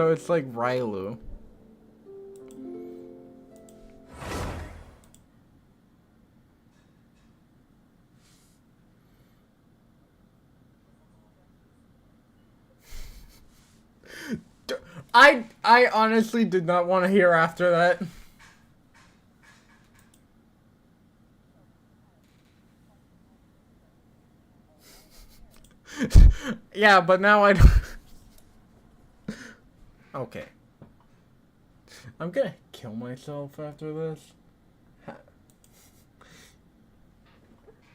So it's like Rylu. I honestly did not want to hear after that. Yeah, but now I don't. Okay. I'm gonna kill myself after this.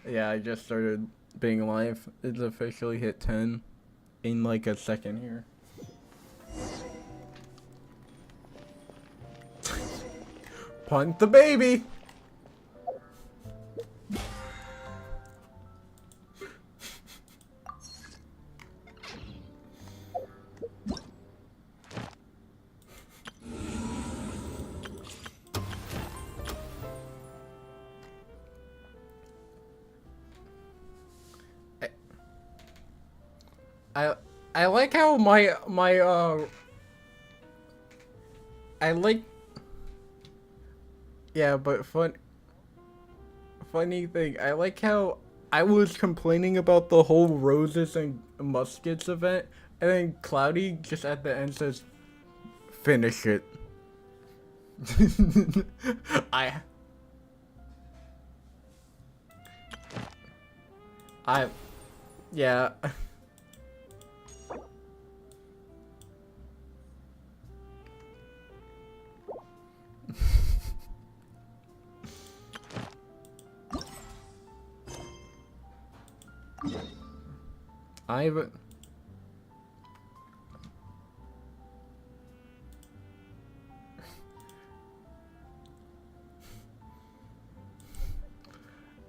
Yeah, I just started being live. It's officially hit 10 in like a second here. Punt the baby! I like how my I like, yeah, but funny thing, I like how I was complaining about the whole roses and muskets event, and then Cloudy just at the end says, "Finish it." I yeah. I've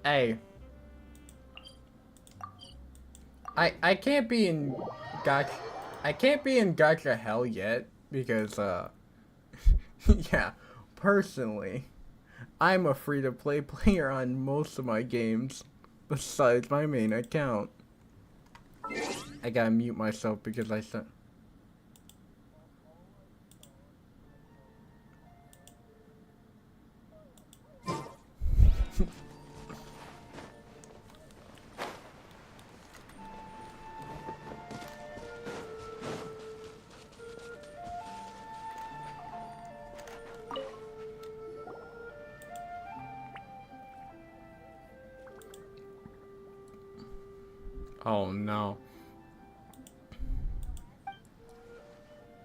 Hey, I can't be in gotcha. I can't be in gotcha hell yet because yeah, personally, I'm a free-to-play player on most of my games besides my main account. I gotta mute myself because I said. Oh no.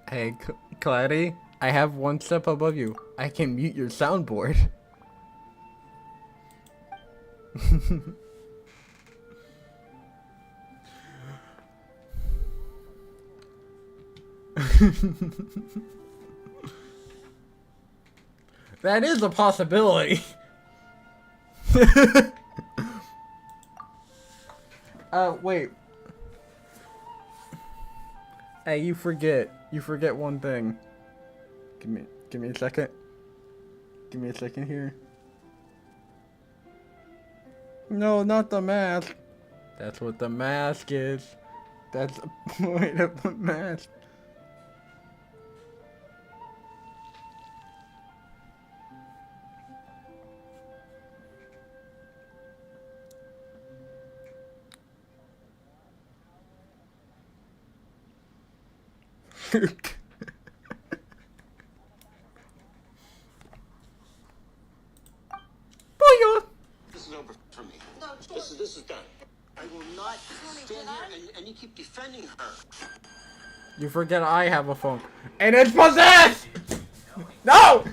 Hey, Claddy, I have one step above you. I can mute your soundboard. That is a possibility. Wait. Hey, you forget one thing. Give me a second. Give me a second here. No, not the mask. That's what the mask is. That's the point of the mask. This is over for me. No, this is done. I will not stand here and you keep defending her. You forget I have a phone. And it's possessed! No!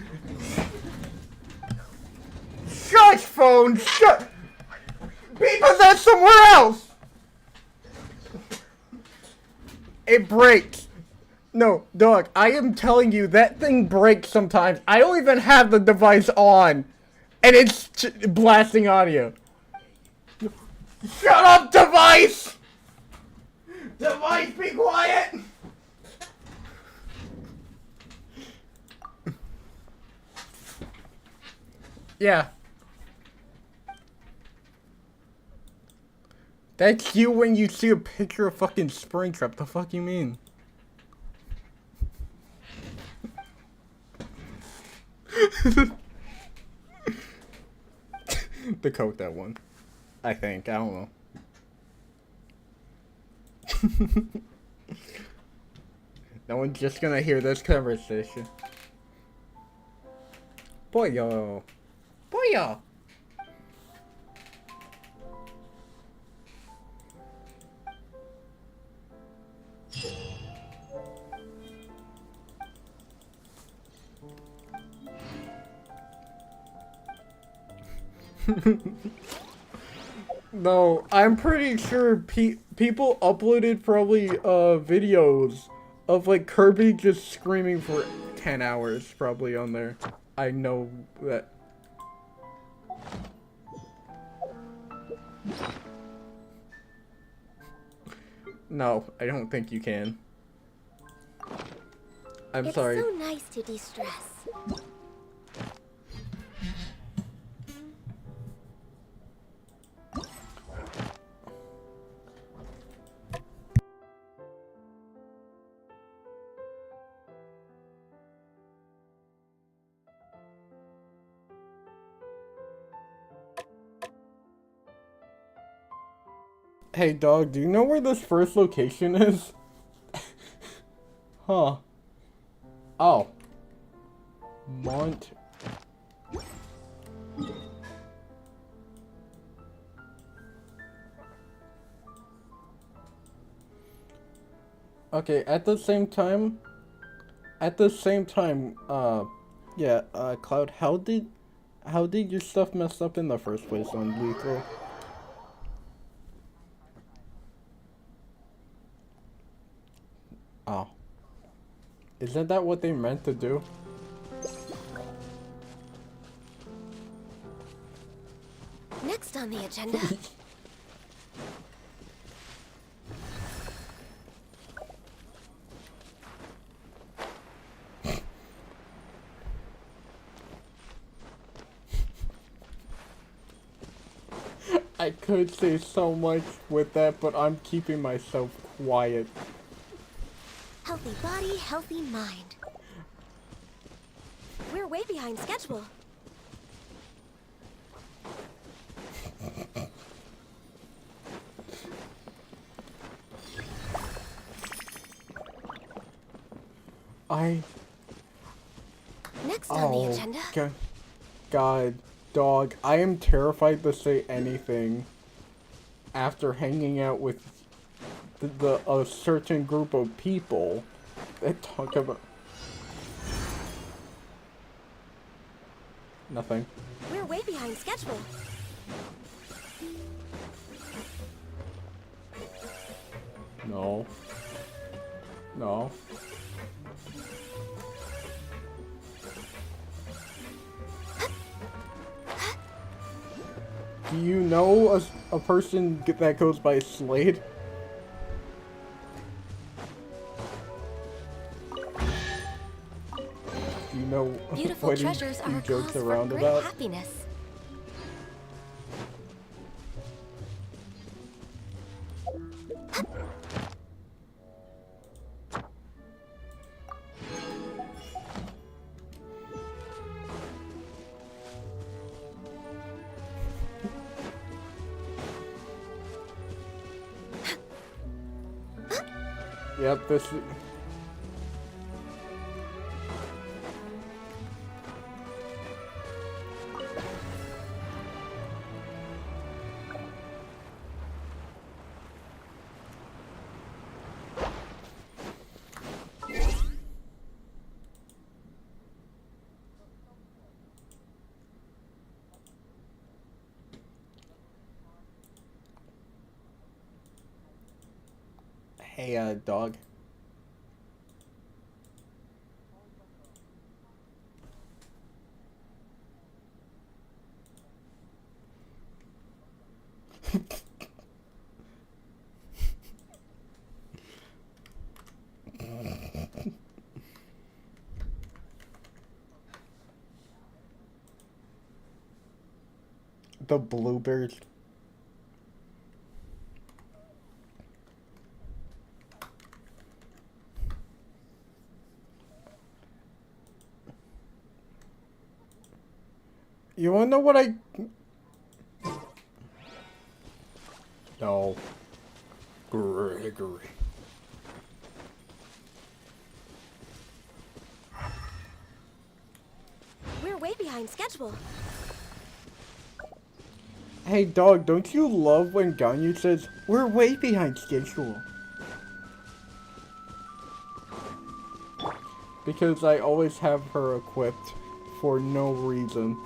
Shush, phone! Shush! Be possessed somewhere else! It breaks. No, dog, I am telling you, that thing breaks sometimes. I don't even have the device on. And it's blasting audio. Shut up, device! Device, be quiet! Yeah. That's you when you see a picture of fucking Springtrap. The fuck you mean? The coat that one. I think. I don't know. No one's just gonna hear this conversation. Boyo. Boyo. No, I'm pretty sure people uploaded probably videos of like Kirby just screaming for 10 hours probably on there. I know that. No, I don't think you can. I'm sorry. It's so nice to de-stress. Hey dog, do you know where this first location is? Huh. Oh. Mont. Okay, at the same time, yeah, Cloud, how did your stuff mess up in the first place on Lethal? Oh. Isn't that what they meant to do? Next on the agenda. I could say so much with that, but I'm keeping myself quiet. Healthy body, healthy mind. We're way behind schedule. Next on the agenda. God, dog, I am terrified to say anything after hanging out with a certain group of people that talk about nothing. We're way behind schedule. No. No. Do you know a person that goes by Slade? Do you know Beautiful what treasures he are a jokes cause around for great about? happiness. Yep, this. Hey, dog. The bluebirds. You wanna know what I... No. Gregory. We're way behind schedule. Hey dog, don't you love when Ganyu says, we're way behind schedule? Because I always have her equipped for no reason.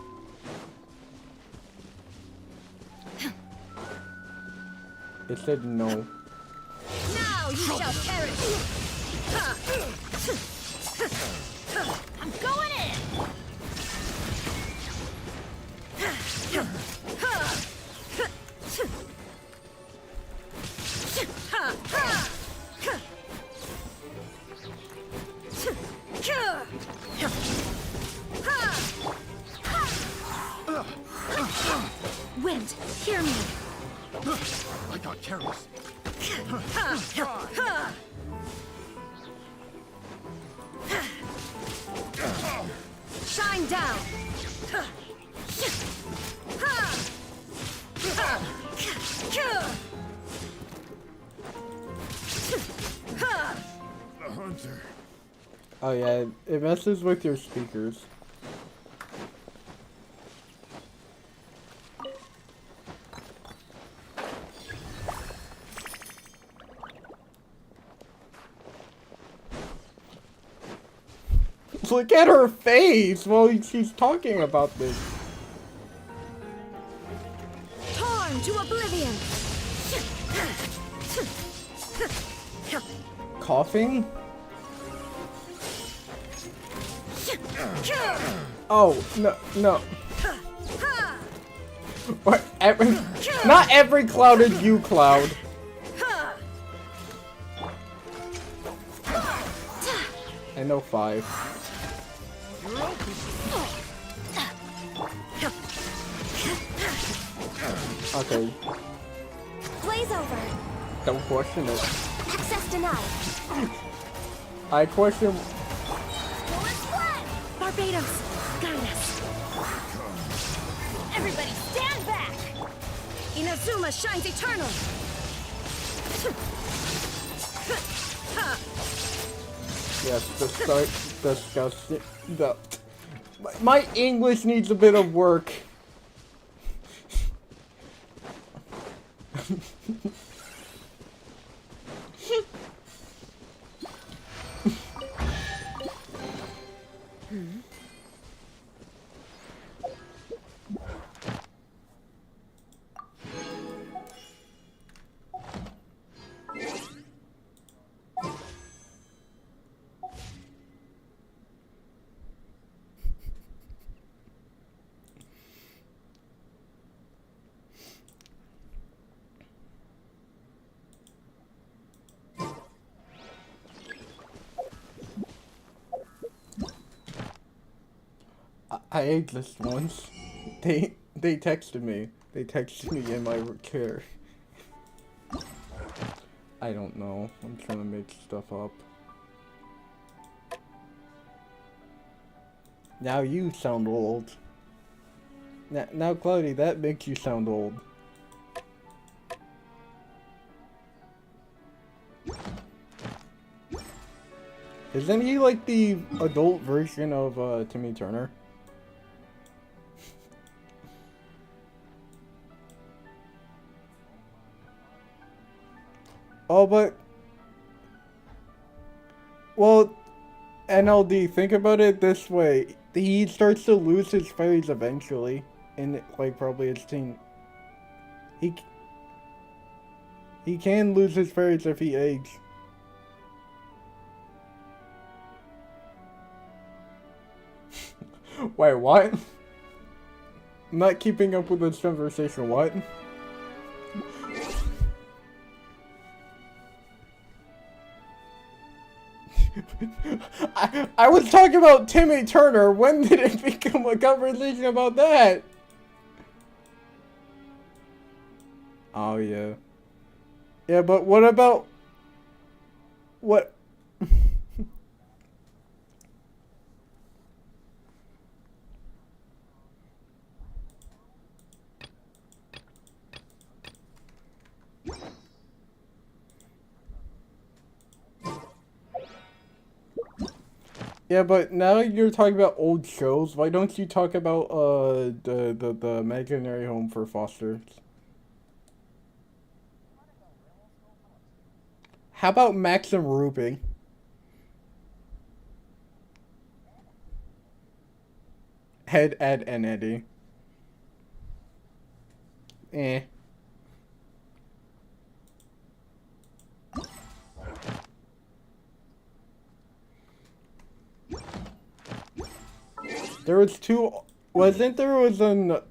It said no. Now you shall perish. I'm going in. Wind, hear me. I got careless. Shine down. The hunter. Oh yeah, it messes with your speakers. Look at her face while she's talking about this. Torn to oblivion. Coughing? Oh, no, no. What? Not every cloud is you, Cloud. I know 5. Okay. Blaze over. Don't question it. Access denied. I question. Barbados, guide us. Everybody stand back. Inazuma shines eternal. Yes, disgusting. My English needs a bit of work. I ate this once. They texted me. They texted me in my care. I don't know. I'm trying to make stuff up. Now you sound old. Now Cloudy, that makes you sound old. Isn't he like the adult version of Timmy Turner? Oh, but... Well, NLD, think about it this way. He starts to lose his fairies eventually. In, like, probably his teen... He can lose his fairies if he ages. Wait, what? I'm not keeping up with this conversation, what? I was talking about Timmy Turner. When did it become a conversation about that? Oh, yeah. Yeah, but what about... What... Yeah, but now you're talking about old shows. Why don't you talk about the imaginary home for fosters? How about Max and Ruby? Ed, and Eddie. Eh. There was two. Wasn't there was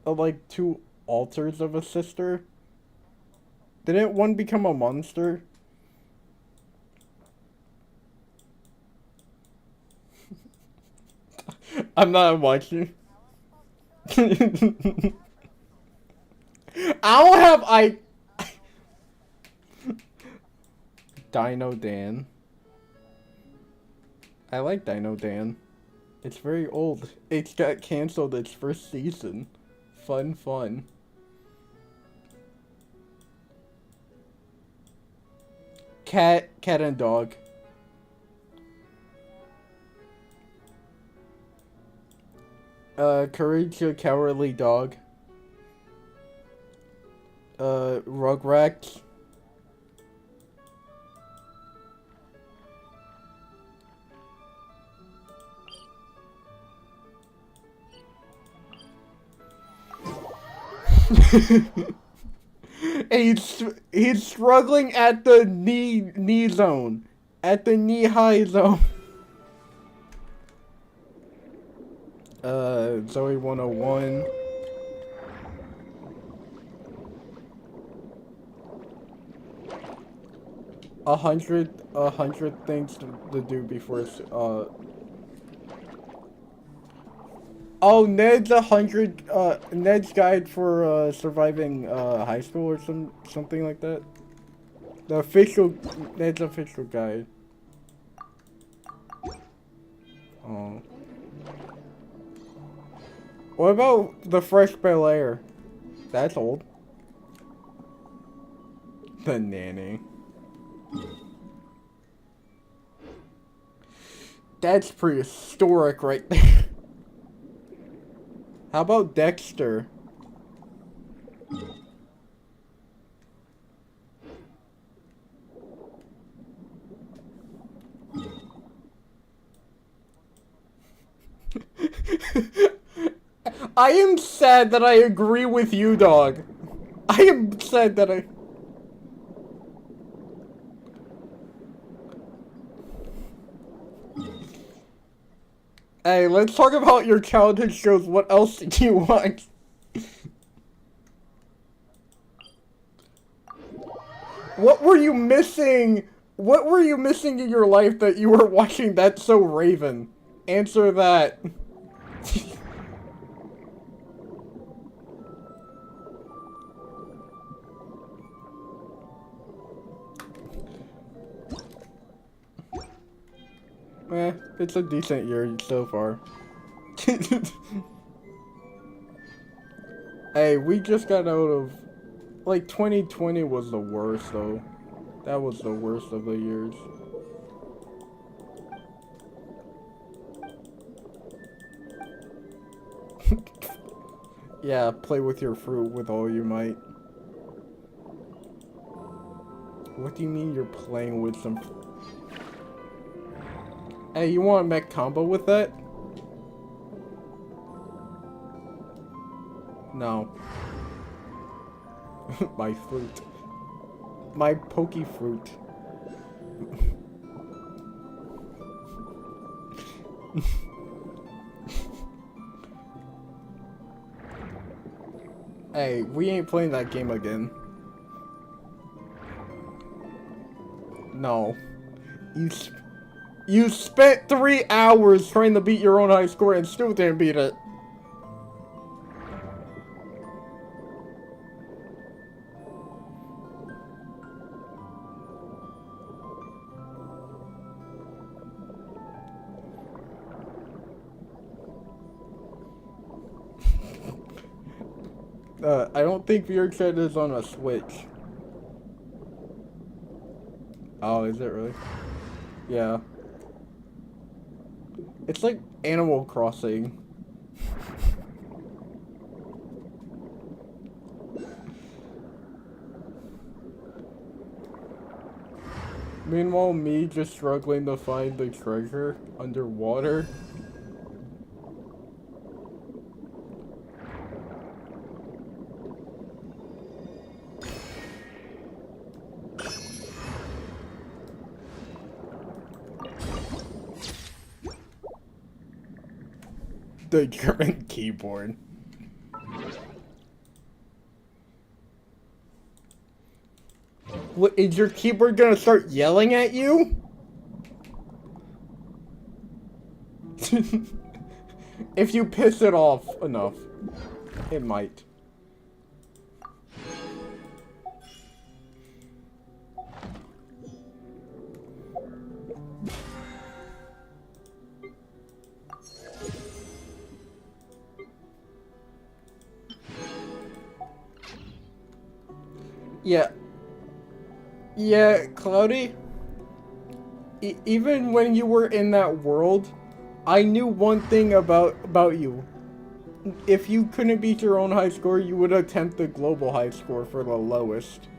like two alters of a sister? Didn't one become a monster? I'm not watching. I don't have Dino Dan. I like Dino Dan. It's very old. It got canceled its first season. Fun. Cat and dog. Courage the Cowardly Dog. Rugrats. He's struggling at the knee zone. At the knee high zone. Zoe 101. A hundred things to do before Oh, Ned's guide for surviving high school or something like that. Ned's official guide. Oh. What about the Fresh Bel Air? That's old. The Nanny. That's prehistoric right there. How about Dexter? I am sad that I agree with you, dog. I am sad that I... Hey, let's talk about your childhood shows. What else did you watch? What were you missing? What were you missing in your life that you were watching That's So Raven? Answer that. It's a decent year so far. Hey, we just got out of... Like, 2020 was the worst, though. That was the worst of the years. Yeah, play with your fruit with all you might. What do you mean you're playing with some... Hey, you want a mech combo with that? No. My fruit. My pokey fruit. Hey, we ain't playing that game again. No. You spent 3 hours trying to beat your own high score and still didn't beat it. I don't think VRChat is on a Switch. Oh, is it really? Yeah. It's like Animal Crossing. Meanwhile, me just struggling to find the treasure underwater. The German keyboard. What, is your keyboard gonna start yelling at you? If you piss it off enough, it might. Yeah, Cloudy. Even when you were in that world, I knew one thing about you. If you couldn't beat your own high score, you would attempt the global high score for the lowest.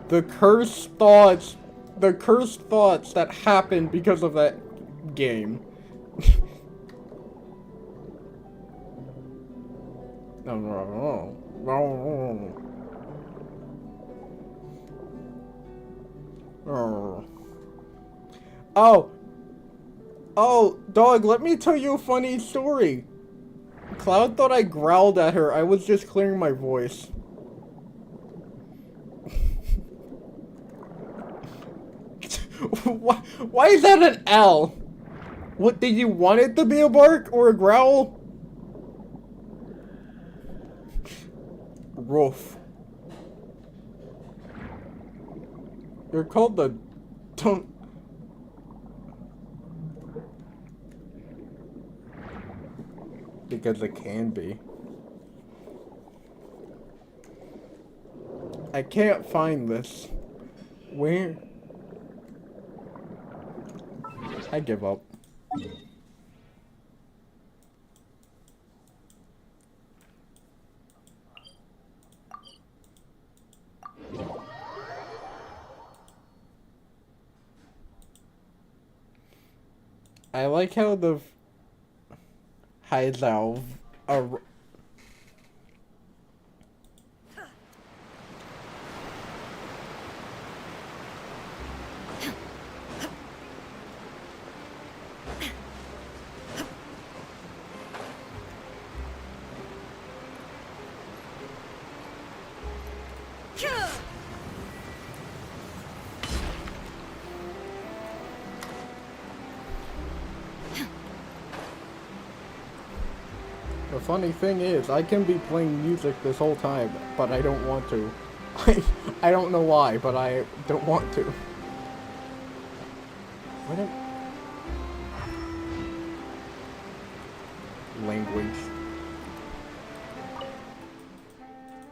The cursed thoughts that happened because of that game. Oh, dog, let me tell you a funny story. Cloud thought I growled at her. I was just clearing my voice. Why is that an L? What, did you want it to be a bark or a growl? Roof. You're called the... Don't... Because it can be. I can't find this. Where? I give up. I like how the high valve are. The funny thing is, I can be playing music this whole time, but I don't want to. I don't know why, but I don't want to. What a... Language.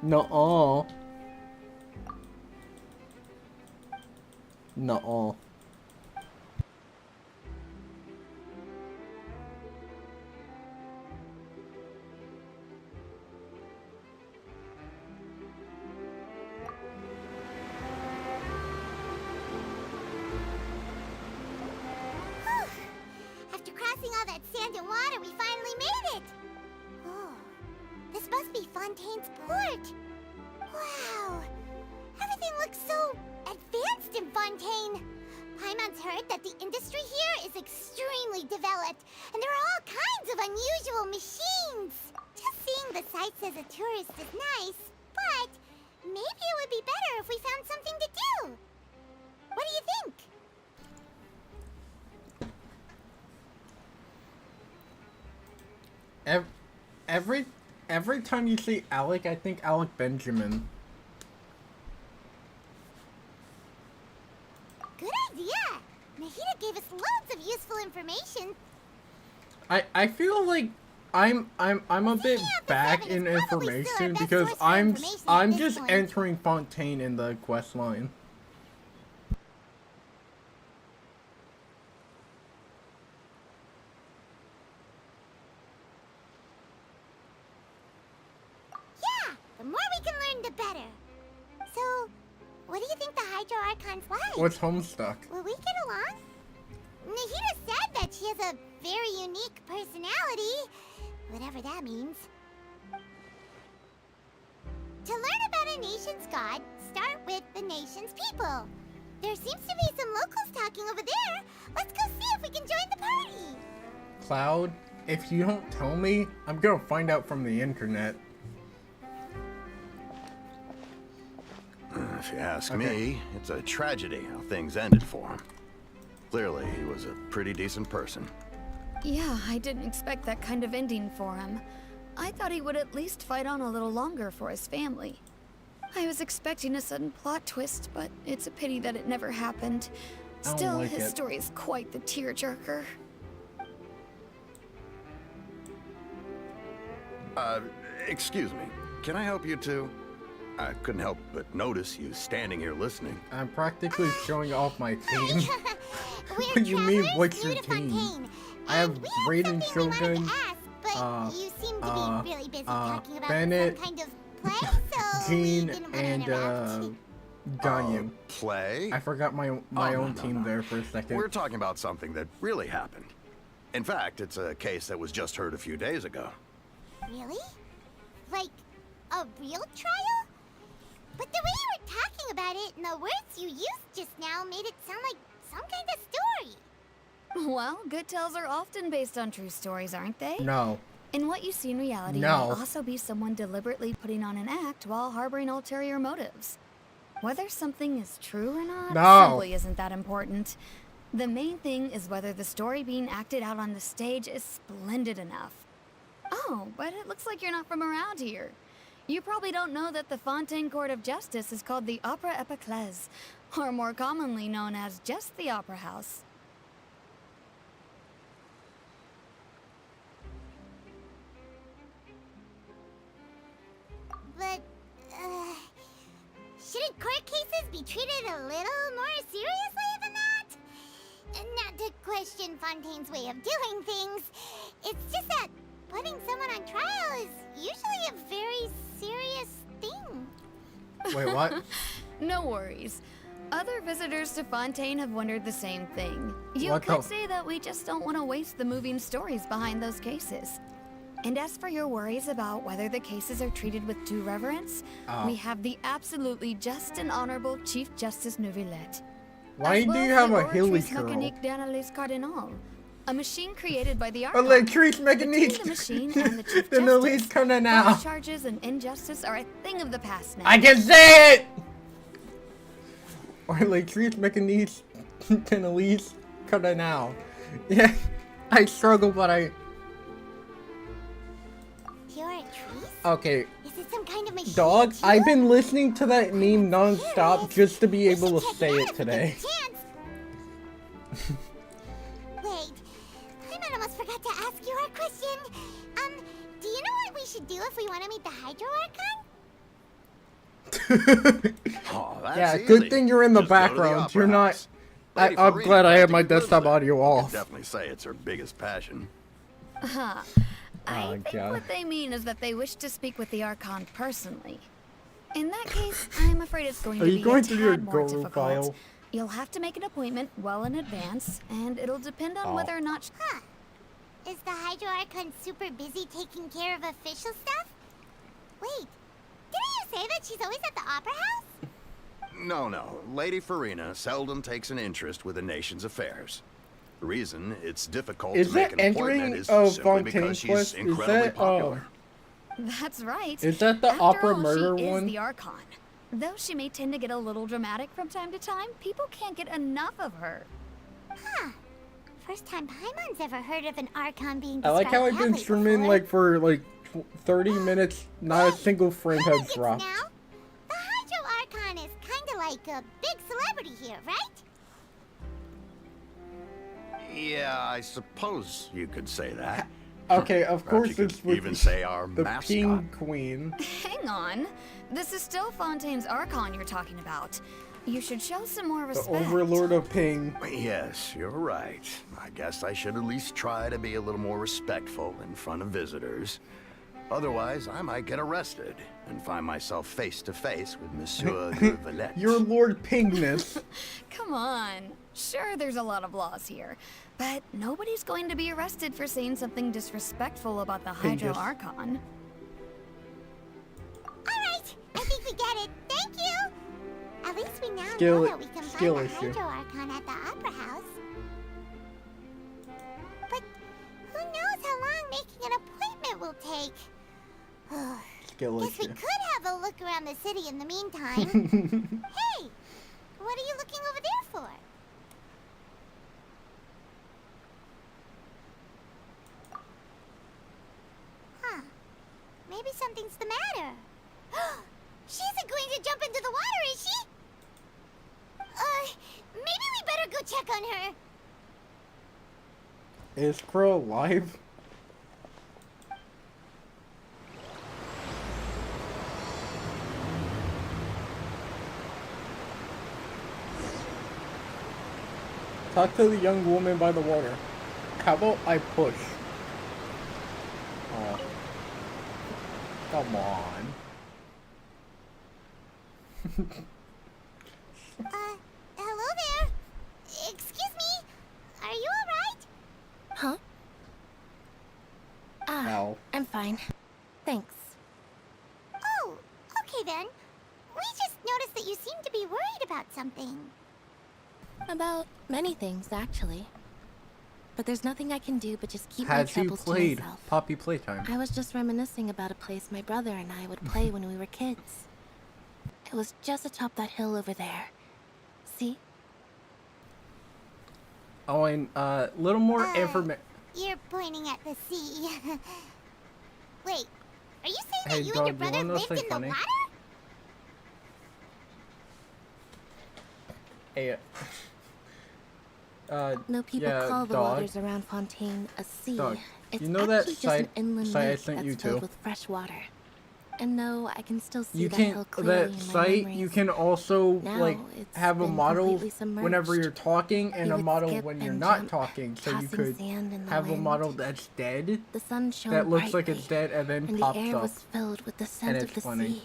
Nuh-uh. Nuh-uh. After crossing all that sand and water, we finally made it! Oh, this must be Fontaine's port! Wow! Everything looks so advanced in Fontaine! Paimon's heard that the industry here is extremely developed, and there are all kinds of unusual machines! Just seeing the sights as a tourist is nice, but maybe it would be better if we found something to do! What do you think? Every time you see Alec, I think Alec Benjamin. Good idea! Nahida gave us loads of useful information. I feel like I'm a bit back in information because I'm just entering Fontaine in the quest line. Yeah, the more we can learn, the better. So, what do you think the Hydro Archon's like? What's Homestuck? Will we get along? Nahida said that she has a very unique personality, whatever that means. To learn about a nation's god, start with the nation's people. There seems to be some locals talking over there. Let's go see if we can join the party. Cloud, if you don't tell me, I'm gonna find out from the internet. If you ask me, it's a tragedy how things ended for him. Clearly, he was a pretty decent person. Yeah, I didn't expect that kind of ending for him. I thought he would at least fight on a little longer for his family. I was expecting a sudden plot twist, but it's a pity that it never happened. I don't Still, like his it. story is quite the tearjerker. Excuse me. Can I help you two? I couldn't help but notice you standing here listening. I'm practically showing off my team. We're What do you mean, travelers what's new your to team? Fontaine, I have and we Raiden something we wanted Shogun, to ask, but you seem to be really busy talking about Bennett, some kind of play, so we Gene, didn't want to and interrupt. Ganyu. Play? I forgot my Oh, own no, team no. there for a second. We're talking about something that really happened. In fact, it's a case that was just heard a few days ago. Really? Like a real trial? But the way you were talking about it and the words you used just now made it sound like some kind of story. Well, good tales are often based on true stories, aren't they? No. And what you see in reality No. may also be someone deliberately putting on an act while harboring ulterior motives. Whether something is true or not No. simply isn't that important. The main thing is whether the story being acted out on the stage is splendid enough. Oh, but it looks like you're not from around here. You probably don't know that the Fontaine Court of Justice is called the Opera Epiclese, or more commonly known as just the Opera House. But, shouldn't court cases be treated a little more seriously than that? Not to question Fontaine's way of doing things. It's just that putting someone on trial is usually a very serious thing. Wait, what? No worries. Other visitors to Fontaine have wondered the same thing. You What could the- say that we just don't want to waste the moving stories behind those cases. And as for your worries about whether the cases are treated with due reverence, we have the absolutely just and honorable Chief Justice Neuvillette. Why as do well you as have the a hilly Oratrice girl? Mécanique d'Analyse Cardinal, a machine created by the A Archon. Latrice Between Mécanique! the machine and the Chief The Elise Justice, coming now. false charges and injustice are a thing of the past now. I can say it! Or Latrice Mécanique and Elise coming now. Yeah, I struggle, but I... You're a tree? Okay, Is it some kind of machine? dog, too? I've been listening to that meme non-stop just to be We able should to check say out it if we today. get the chance. Wait, I almost forgot to ask you our question. Do you know what we should do if we want to meet the Hydro Archon? Oh, that's Yeah, easy. good thing you're in the Just go to background. Opera You're not... House. Lady I'm Farina glad I have my practically lives desktop there. audio You off. can definitely say it's her biggest passion. I Oh, think God. what they mean is that they wish to speak with the Archon personally. In that case, I'm afraid it's going Are to you be going a through your tad more Go difficult. file? You'll have to make an appointment well in advance, and it'll depend on whether or not... Huh. Is the Hydro Archon super busy taking care of official stuff? Wait, didn't you say that she's always at the Opera House? No. Lady Farina seldom takes an interest with the nation's affairs. The reason it's difficult Is to make that an appointment entering is a simply Fontaine because she's quest? Is incredibly that, popular. That's right. Is that the After opera all, murder she one? is the Archon. Though she may tend to get a little dramatic from time to time, people can't get enough of her. Huh. First time Paimon's ever heard of an Archon being I like how I've described been that way streaming before. like for like 30 minutes, not a single frame Let me has guess dropped. now. The Hydro Archon is kind of like a big celebrity here, right? Yeah, I suppose you could say that. Okay, of Perhaps course you could it's with even say our the mascot. Ping Queen. Hang on. This is still Fontaine's Archon you're talking about. You should show some more The respect. Overlord of Ping. Yes, you're right. I guess I should at least try to be a little more respectful in front of visitors. Otherwise, I might get arrested and find myself face to face with Monsieur de Valette. Your Lord Pingness. Come on. Sure, there's a lot of laws here, but nobody's going to be arrested for saying something disrespectful about the Hydro Pingus. Archon. Alright, I think we get it. Thank you! At least we now Skill- know that we can skill find the issue. Hydro Archon at the Opera House. But who knows how long making an appointment will take? Skill Guess we issue. could have a look around the city in the meantime. Hey! What are you looking over there for? Huh. Maybe something's the matter. She isn't going to jump into the water, is she? Maybe we better go check on her. Is Crow alive? Talk to the young woman by the water. How about I push? Oh. Come on. Hello there. Excuse me. Are you alright? Huh? Ow. I'm fine. Thanks. Oh, okay then. We just noticed that you seem to be worried about something. About many things, actually. But there's nothing I can do but just keep my Has you troubles to played myself. Poppy Playtime? I was just reminiscing about a place my brother and I would play when we were kids. It was just atop that hill over there. See? Oh, and little more information. You're pointing at the sea. Wait, are you saying Hey, that you dog, and your you brother wanna know lived in something the funny? water? Hey, No people yeah, call the dog. waters around Fontaine a sea. Dog, It's you know that actually just site- an inland site I lake sent that's you filled to? with fresh water. And no, I can still see You that can hill clearly that in my site. You memories. can also Now like it's have a been model completely submerged. whenever you're talking, and We a would model skip when you're and not jump, talking. So you tossing could sand in the have a wind. model that's dead, The sun shone that looks like brightly, it's dead, and then and pops the air up. was filled with the scent and of it's the funny. sea.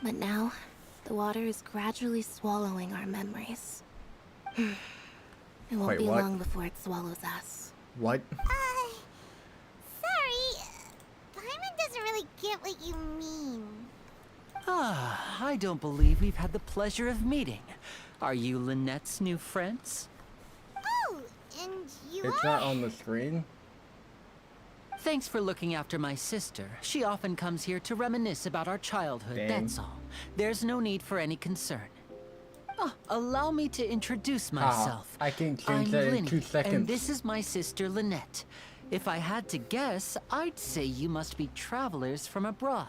But now, the water is gradually swallowing our memories. It won't Wait, be what? long before it swallows us. What? Sorry. Paimon doesn't really get what you mean. Ah, I don't believe we've had the pleasure of meeting. Are you Lynette's new friends? Oh, and you It's are? not on the screen. Thanks for looking after my sister. She often comes here to reminisce about our childhood, Dang. that's all. There's no need for any concern. Ah, allow me to introduce Ah, myself. I can change I'm that in Linny, 2 seconds. and this is my sister Lynette. If I had to guess, I'd say you must be travelers from abroad.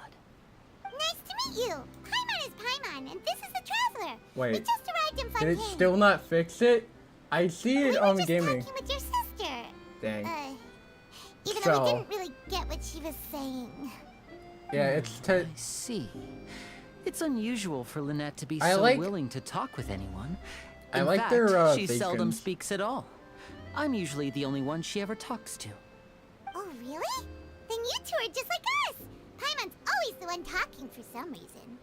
Nice to meet you. Paimon is Paimon, and this is the Traveler. We Wait. just arrived in Did Fontaine. it still not fix it? I see We it were on just gaming. talking with your sister. Dang. Even though we So- didn't really get what she was saying. Yeah, it's to. I see. It's unusual for Lynette to be I so like- willing to talk with anyone. I In like fact, their, she seldom vacants. speaks at all. I'm usually the only one she ever talks to. Oh, really? Then you two are just like us. Paimon's always the one talking for some reason.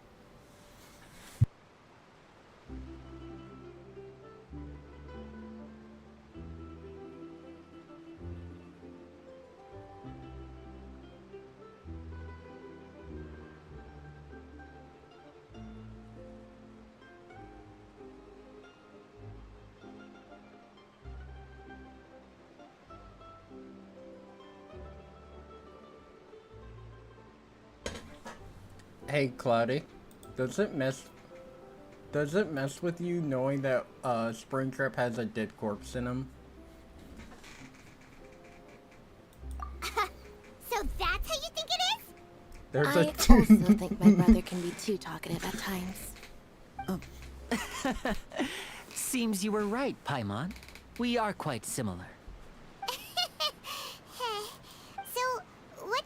Hey, Cloudy. Does it mess with you knowing that Springtrap has a dead corpse in him? So that's how you think it is? There's I a also think my brother can be too talkative at times. Seems you were right, Paimon. We are quite similar. So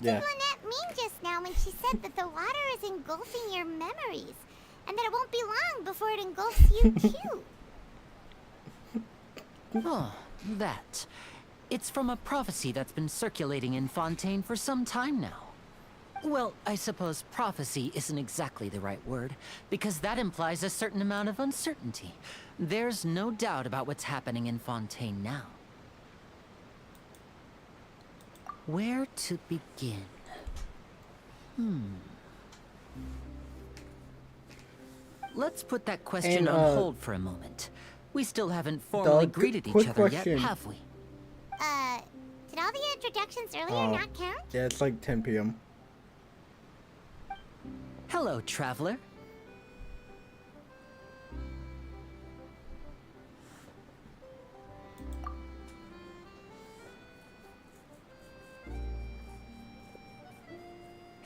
Yeah. did Lynette mean just now when she said that the water is engulfing your memories? And that it won't be long before it engulfs you too? Oh, that. It's from a prophecy that's been circulating in Fontaine for some time now. Well, I suppose prophecy isn't exactly the right word, because that implies a certain amount of uncertainty. There's no doubt about what's happening in Fontaine now. Where to begin? Let's put that question on hold for a moment. We still haven't formally greeted each other yet, have we? Did all the introductions earlier not count? Yeah, it's like 10 p.m. Hello, traveler.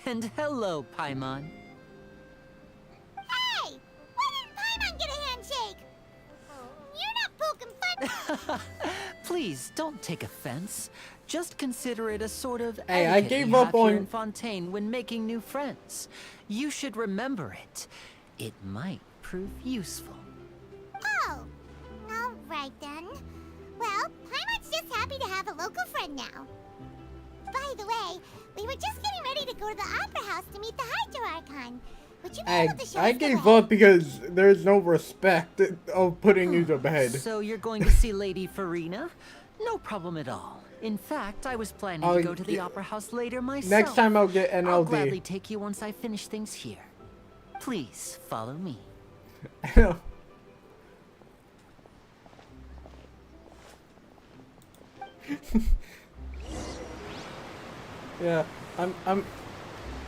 And hello, Paimon. Hey! Why didn't Paimon get a handshake? You're not poking fun. Please, don't take offense. Just consider it a sort of Hey, I etiquette gave we up have here on- in Fontaine when making new friends. You should remember it. It might prove useful. Oh, all right then. Well, Paimon's just happy to have a local friend now. By the way, we were just getting ready to go to the Opera House to meet the Hydro-Archon. Would you be able to show I us the gave way? up because there's no respect of putting you to bed. So you're going to see Lady Farina? No problem at all. In fact, I was planning to go to the Opera House later myself. Next time I'll get NLD. I'll gladly take you once I finish things here. Please, follow me. Yeah,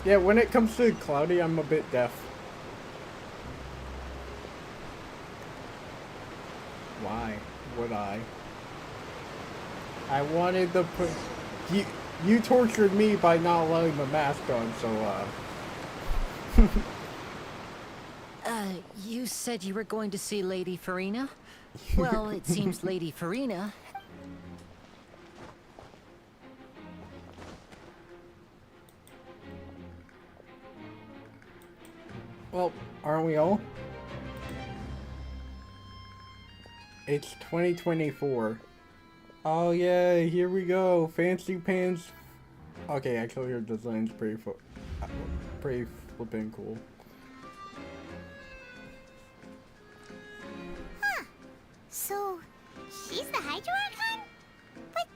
yeah, when it comes to Cloudy, I'm a bit deaf. Why would I? I wanted to put... You tortured me by not allowing the mask on, so, You said you were going to see Lady Farina? Well, it seems Lady Farina... Well, aren't we all? It's 2024. Oh yeah, here we go. Fancy pants. Okay, actually her design's pretty flippin' cool. Huh. So, she's the Hydro-Archon? But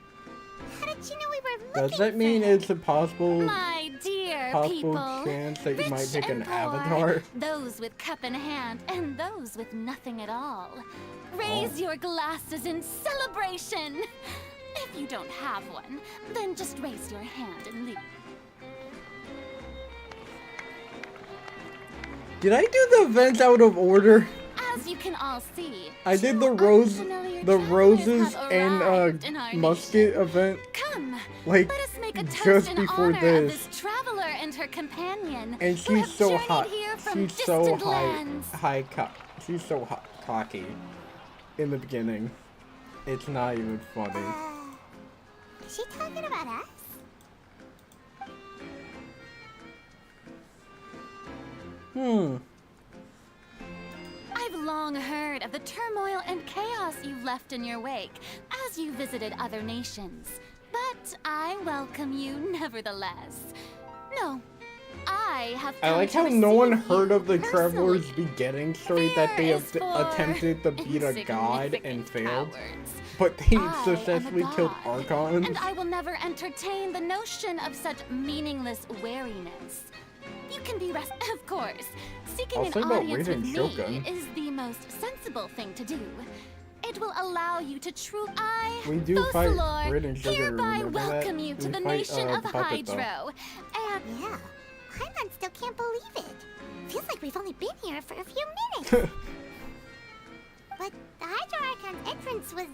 how did she know we were looking Does that mean for her? it's a possible My dear people, chance that you might rich pick an and poor, avatar? those with cup in hand and those with nothing at all. Raise your glasses in celebration. If you don't have one, then just raise your hand and leave. Did I do the events out of order? As you can all see, I did the two unfamiliar travelers roses have and arrived in our musket nation. event. Come, Like, let us make a just toast in before honor this. of this traveler and her companion. And who she's have so journeyed hot. here from She's so distant lands. she's so cocky in the beginning. It's not even funny. Is she talking about us? I've long heard of the turmoil and chaos you left in your wake as you visited other nations. But I welcome you nevertheless. No, I have I come like to how no one receive heard you of the personally. Traveler's beginning story that they There is for attempted to beat a god and insignificant failed. cowards. But they I am a successfully killed god, Archons. And I will never entertain the notion of such meaningless wariness. You can be of course. Seeking I'll an say about audience Raiden with me Shogun. is the most sensible thing to do. It will allow you to We do fight Focalor, Raiden Shogun, hereby remember that? welcome you to We the fight, nation of the puppet, though. Hydro. And Yeah. Paimon still can't believe it. Feels like we've only been here for a few minutes. But the Hydro-Archon's entrance was,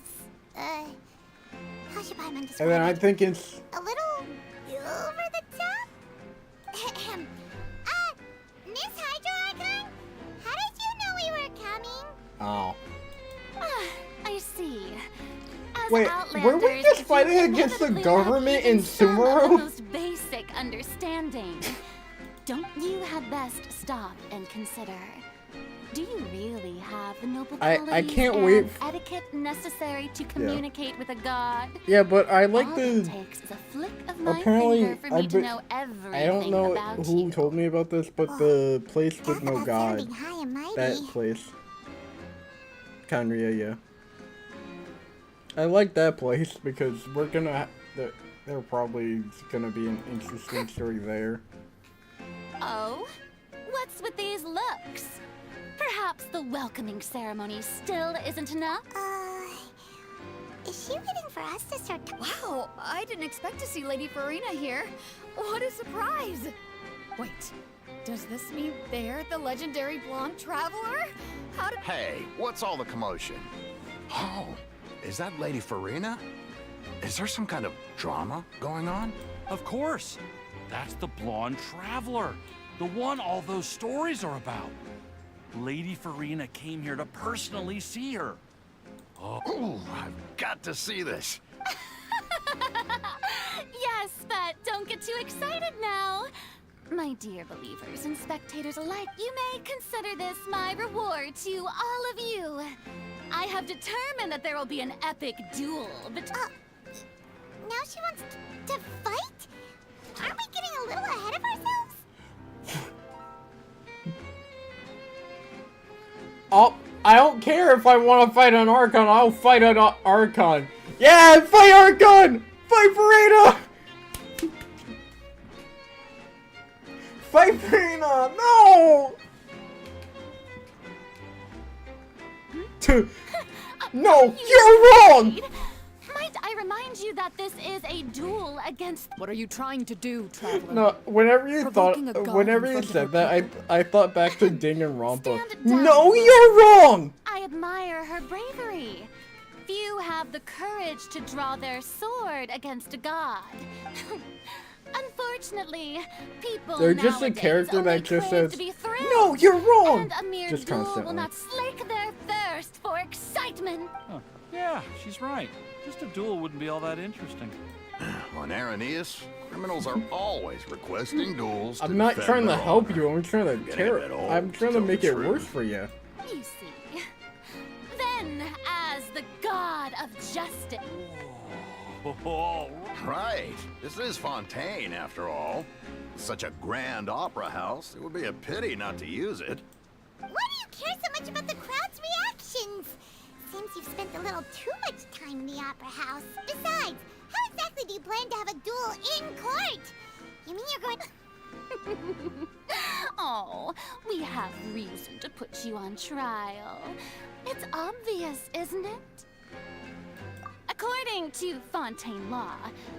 how should Paimon describe And then I it? think it's A little over the top? Miss Hydro-Archon? How did you know we were coming? oh. I see. As Wait, were we Outlanders, just you fighting against the inevitably government have even in some of Sumeru? the most basic standing. Don't you had best stop and consider? Do you really have the noble qualities I can't and wait etiquette necessary to communicate with a god? Yeah, but I like All the. it takes is a flick of my Apparently, finger for me to know everything I don't know about who you. told me about this, but the place with Talk no about god. sounding high and mighty. That place. Conria, yeah. I like that place because we're gonna. There probably gonna be an interesting story there. Oh? What's with these looks? Perhaps the welcoming ceremony still isn't enough? Is she waiting for us to start? Wow, I didn't expect to see Lady Farina here. What a surprise! Wait, does this mean they're the legendary blonde traveler? How did... Hey, what's all the commotion? Oh, is that Lady Farina? Is there some kind of drama going on? Of course. That's the blonde traveler. The one all those stories are about. Lady Farina came here to personally see her. Oh, I've got to see this. Yes, but don't get too excited now. My dear believers and spectators alike, you may consider this my reward to all of you. I have determined that there will be an epic duel between... Now she wants to fight? Aren't we getting a little ahead of ourselves? Oh, I don't care if I want to fight an Archon. I'll fight an Archon. Yeah, fight Archon! Fight Farina! Fight Farina! No! No, you're wrong! Might I remind you that this is a duel against... What are you trying to do, traveler? No, whenever you Provoking a god whenever in you front said of that, her I thought back to Ding and Rompa. Stand down. No, you're wrong! I admire her bravery. Few have the courage to draw their sword against a god. Unfortunately, people They're just a nowadays character only that just crave says, to be thrilled, "No, you're wrong!" And a mere Just duel constantly. will not slake their thirst for excitement. Huh. Yeah, she's right. Just a duel wouldn't be all that interesting. On Araneus, criminals are always requesting duels to I'm not defend trying to their help honor. you. I'm trying to Getting tear a bit old, I'm trying to to tell make the it truth. worse for you. You see. Then, as the god of justice... Oh, Right. This is Fontaine, after all. Such a grand opera house, it would be a pity not to use it. Why do you care so much about the crowd's reactions? Seems you've spent a little too much time in the opera house. Besides, how exactly do you plan to have a duel in court? You mean you're going... Oh, we have reason to put you on trial. It's obvious, isn't it? According to Fontaine law,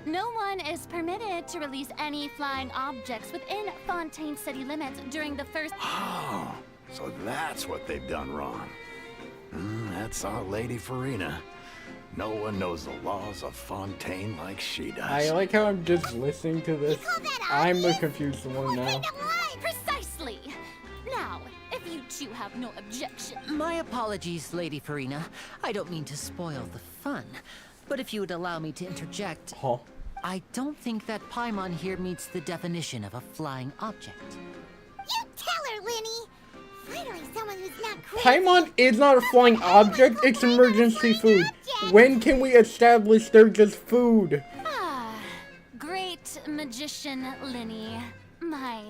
no one is permitted to release any flying objects within Fontaine city limits during the first... Oh, so that's what they've done wrong. That's our Lady Farina. No one knows the laws of Fontaine like she does. I like how I'm just listening to this. call that I'm the obvious? confused one now. Precisely! Now, if you two have no objection... My apologies, Lady Farina. I don't mean to spoil the fun. But if you would allow me to interject, Huh? I don't think that Paimon here meets the definition of a flying object. You tell her, Linny! Finally, someone who's not crazy. Paimon is not a flying object, it's emergency food. When can we establish they're just food? Ah, great magician, Linny. My...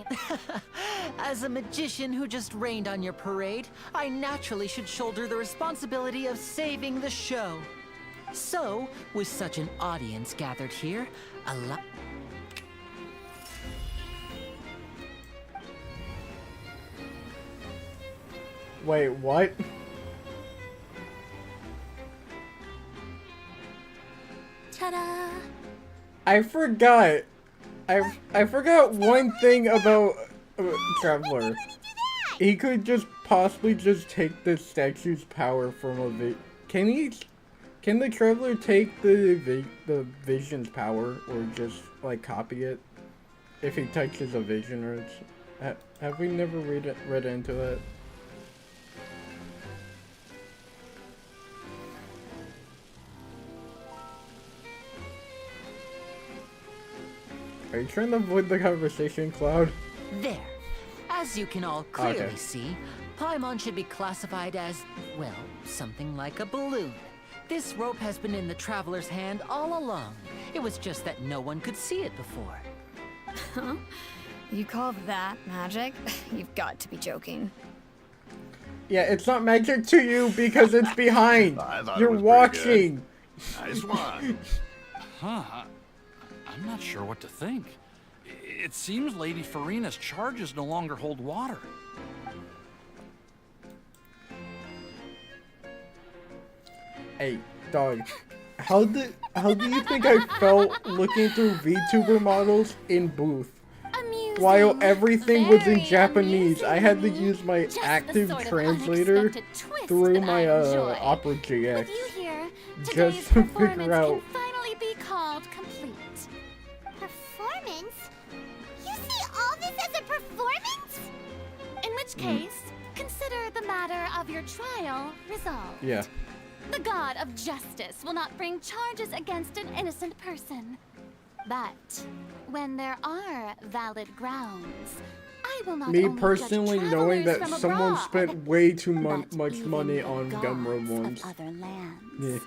As a magician who just rained on your parade, I naturally should shoulder the responsibility of saving the show. So, with such an audience gathered here, Wait, what? Ta-da! I forgot. I forgot one thing about Traveler. He could just possibly just take the statue's power from a Can he? Can the Traveler take the Vision's power or just like copy it if he touches a Vision or it's, have we never read into that? Are you trying to avoid the conversation, Cloud? There. As you can all clearly Okay. see, Paimon should be classified as, well, something like a balloon. This rope has been in the traveler's hand all along. It was just that no one could see it before. Huh? You call that magic? You've got to be joking. Yeah, it's not magic to you because it's behind. I thought it You're was pretty watching. Nice one. Huh? I'm not sure what to think. It seems Lady Farina's charges no longer hold water. Hey, dog. How do you think I felt looking through VTuber models in booth? Amusing, While everything was in very Japanese, I had to amusing. use my Just the active sort of translator unexpected twist through that my I enjoy. Opera GX. With you here, just today's to performance figure out. can finally be called complete. Performance? You see all this as a performance? In which case, consider the matter of your trial resolved. Yeah. The god of justice will not bring charges against an innocent person. But when there are valid grounds, I will not Me only personally judge knowing travelers that from someone abroad, spent way too but much even money the on gods Gumroad of ones. other lands. Yeah.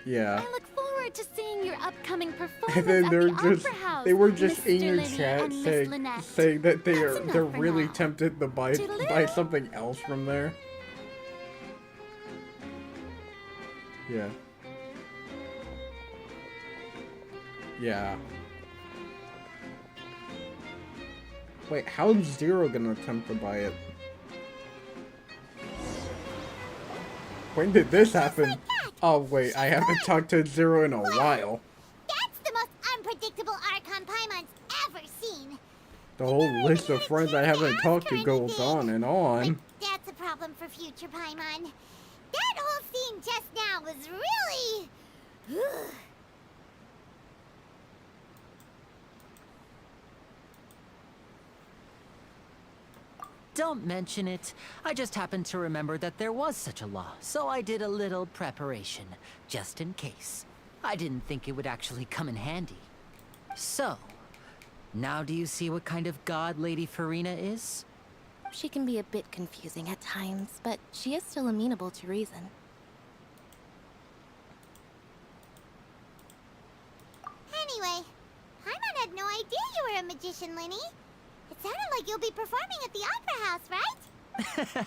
Yeah. I look forward to seeing your upcoming performance And then at they're the just Opera House, they were just in Mr. your Liddy chat and Miss saying Lynette. that That's enough they're for really now. tempted to buy Toodaloo. something else from there. Yeah. Yeah. Wait, how's Zero gonna attempt to buy it? When did this happen? Oh wait, I haven't talked to Zero in a while. That's the most unpredictable Archon Paimon's ever seen. The whole list of friends I haven't talked to goes on and on. That's a problem for future Paimon. That whole scene just now was really... Don't mention it. I just happened to remember that there was such a law, so I did a little preparation, just in case. I didn't think it would actually come in handy. So, now do you see what kind of god Lady Farina is? She can be a bit confusing at times, but she is still amenable to reason. Anyway, Paimon had no idea you were a magician, Linny. It sounded like you'll be performing at the Opera House, right?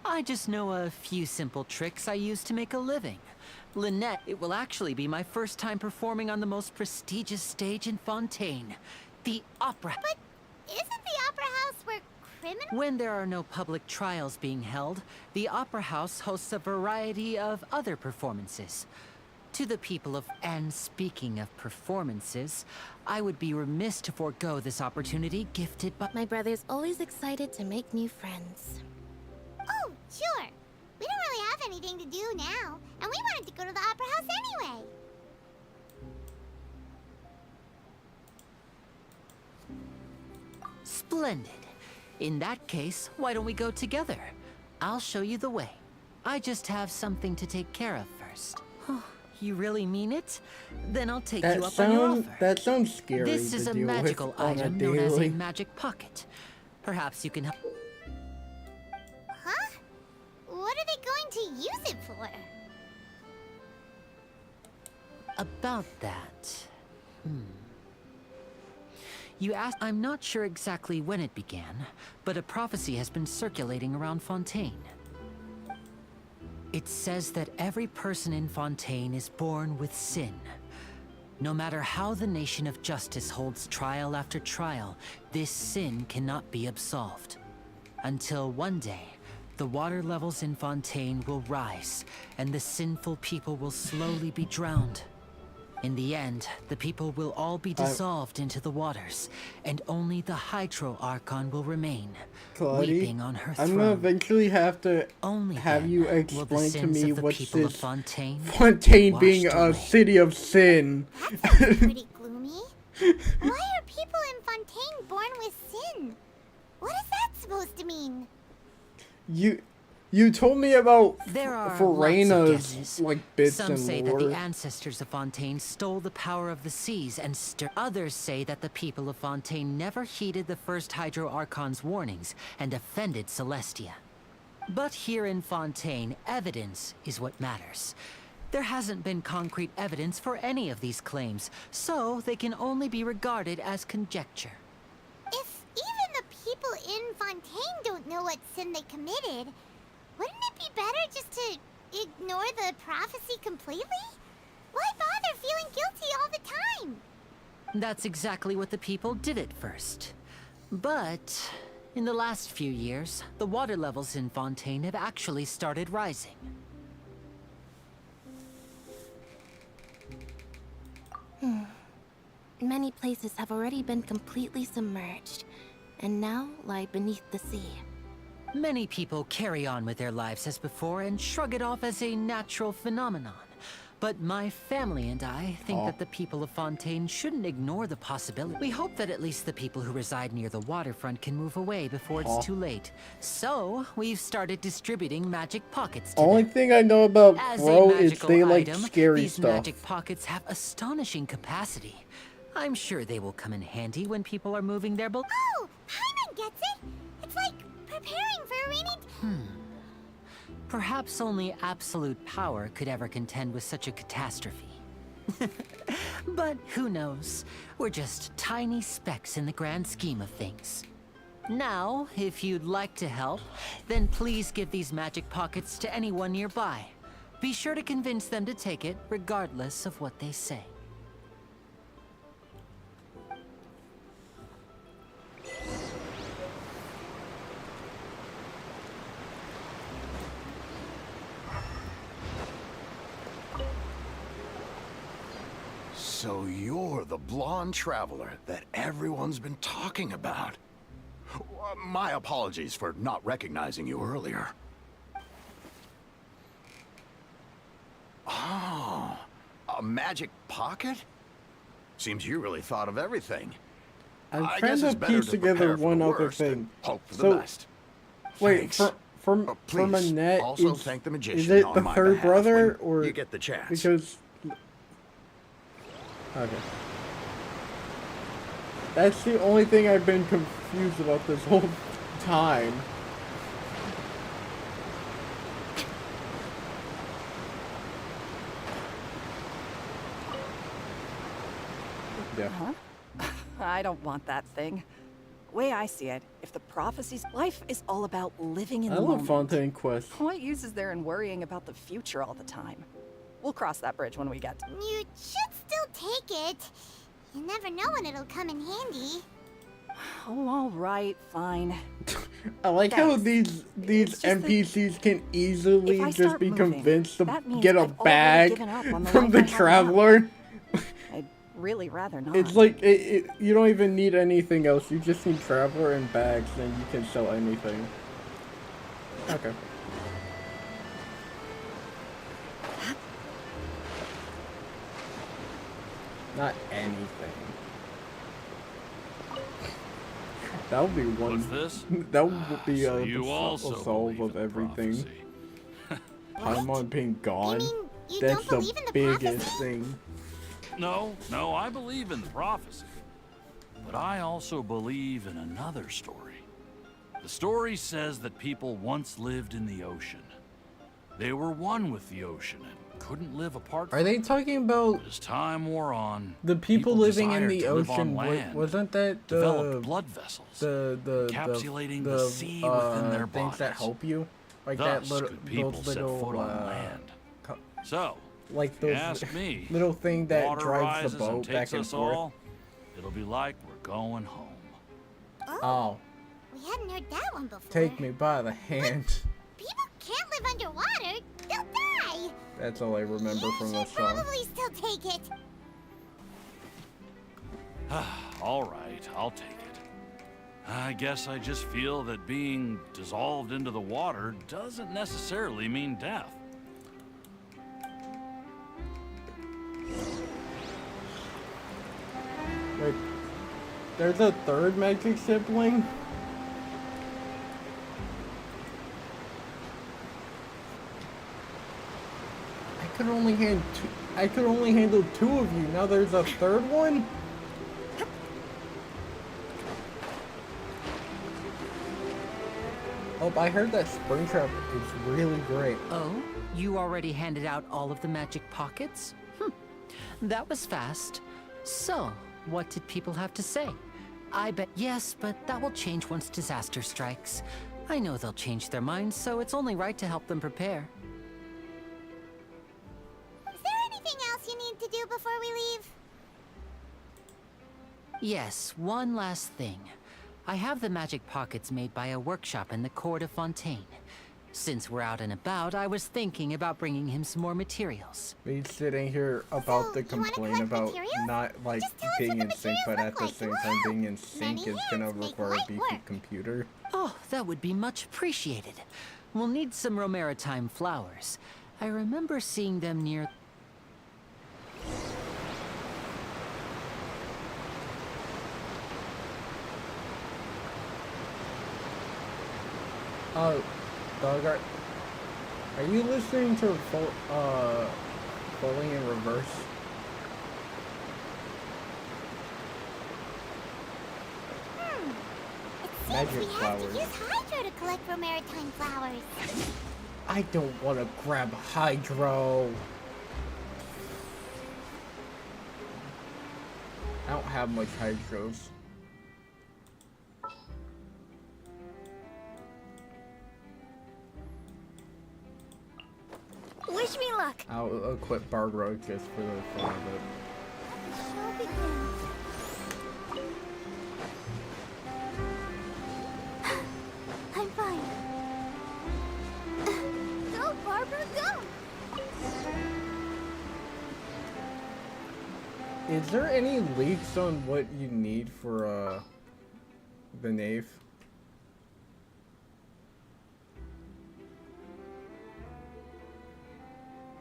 I just know a few simple tricks I use to make a living. Lynette, it will actually be my first time performing on the most prestigious stage in Fontaine, the Opera. But isn't the Opera House where criminals... When there are no public trials being held, the Opera House hosts a variety of other performances. To the people of... And speaking of performances, I would be remiss to forego this opportunity gifted by... My brother's always excited to make new friends. Oh, sure. We don't really have anything to do now, and we wanted to go to the Opera House anyway. Splendid. In that case, why don't we go together? I'll show you the way. I just have something to take care of first. You really mean it? Then I'll take you up on your offer. That sounds scary. This to is a deal with magical on item a known as a daily. magic pocket. Perhaps you can help. Huh? What are they going to use it for? About that. You asked. I'm not sure exactly when it began, but a prophecy has been circulating around Fontaine. It says that every person in Fontaine is born with sin. No matter how the nation of justice holds trial after trial, this sin cannot be absolved. Until one day, the water levels in Fontaine will rise, and the sinful people will slowly be drowned. In the end, the people will all be dissolved into the waters, and only the Hydro Archon will remain, Claudie, weeping on her I'm throne. gonna eventually have to Only have then you will the explain to sins me of the what's people of this Fontaine Fontaine being washed a away. city of sin. That sounds pretty gloomy. Why are people in Fontaine born with sin? What is that supposed to mean? You told me about There are lots of Verena's guesses. like bits Some and say lore. that the ancestors of Fontaine stole the power of the seas and others say that the people of Fontaine never heeded the first Hydro Archon's warnings and offended Celestia. But here in Fontaine, evidence is what matters. There hasn't been concrete evidence for any of these claims, so they can only be regarded as conjecture. If even the people in Fontaine don't know what sin they committed, wouldn't it be better just to ignore the prophecy completely? Why bother feeling guilty all the time? That's exactly what the people did at first. But in the last few years, the water levels in Fontaine have actually started rising. Many places have already been completely submerged, and now lie beneath the sea. Many people carry on with their lives as before and shrug it off as a natural phenomenon. But my family and I think that the people of Fontaine shouldn't ignore the possibility. We hope that at least the people who reside near the waterfront can move away before it's too late. So, we've started distributing magic pockets to Only them. thing I know about As Bro a is magical they like item, scary these stuff. magic pockets have astonishing capacity. I'm sure they will come in handy when people are moving their Oh, Paimon gets it! It's like preparing for a rainy... Perhaps only absolute power could ever contend with such a catastrophe. But who knows? We're just tiny specks in the grand scheme of things. Now, if you'd like to help, then please give these magic pockets to anyone nearby. Be sure to convince them to take it, regardless of what they say. So you're the blonde traveler that everyone's been talking about. My apologies for not recognizing you earlier. Oh, a magic pocket? Seems you really thought of everything. I'm I trying guess to it's better piece to together prepare for one the other worst and thing. hope for So, the best. Wait, Thanks. for Please, Manette, also is, thank the is magician it on the my third behalf brother when or you get the chance? because okay, that's the only thing I've been confused about this whole time. Yeah. Huh? I don't want that thing. Way I see it, if the prophecy's life is all about living in I the love moment. Fontaine Quest. What use is there in worrying about the future all the time? We'll cross that bridge when we get to You should still take it. You never know when it'll come in handy. Oh, all right, fine. I like how Thanks. these It's just that NPCs can easily if I just start be moving, convinced to that means get a I've already bag given up on the from life the I had now. traveler. I'd really rather not. It's like you don't even need anything else. You just need traveler and bags, then you can sell anything. Okay. Not anything. That would be one. What's this? That would be So a you also solve believe of in everything. prophecy. Paimon being gone. You mean you That's don't the believe in the biggest prophecy? thing. No, I believe in the prophecy. But I also believe in another story. The story says that people once lived in the ocean. They were one with the ocean and couldn't live apart from Are they talking about it. As time wore on, the people living in desired the to live on ocean? land, Wasn't that developed the blood vessels, the encapsulating the sea within their things that bodies. help you? Like Thus that little could people those set little foot on land. co- So, like if you those ask me, little thing that water drives rises the boat and back takes and us forth. all, it'll be like we're going home. Oh, We hadn't heard that one before. take me by the hand. People can't live underwater. They'll die. That's all I remember You from the should song. probably still take it. All right, I'll take it. I guess I just feel that being dissolved into the water doesn't necessarily mean death. Wait, there's a third magic sibling? could only handle two of you. Now there's a third one? Oh, I heard that Springtrap is really great. Oh? You already handed out all of the magic pockets? That was fast. So, what did people have to say? I bet yes, but that will change once disaster strikes. I know they'll change their minds, so it's only right to help them prepare. Is there anything else you need to do before we leave? Yes, one last thing. I have the magic pockets made by a workshop in the court of Fontaine. Since we're out and about, I was thinking about bringing him some more materials. Me sitting here about So, to you wanna complain collect about materials? not like Just tell us being what the in sync, materials but at look the like. same time Wow. being in sync Many is gonna hands make require a light beefy work. computer. Oh, that would be much appreciated. We'll need some Romaritime flowers. I remember seeing them near... Oh, Doug, are you listening to Fully in Reverse? It seems Magic we have flowers. to use Hydro to collect Romaritime flowers. I don't want to grab Hydro. I don't have much Hydros. Wish me luck. I'll equip Barbara just for the fun of it. Show begins. I'm fine. Go, Barbara, go! Is there any leaks on what you need for the knave?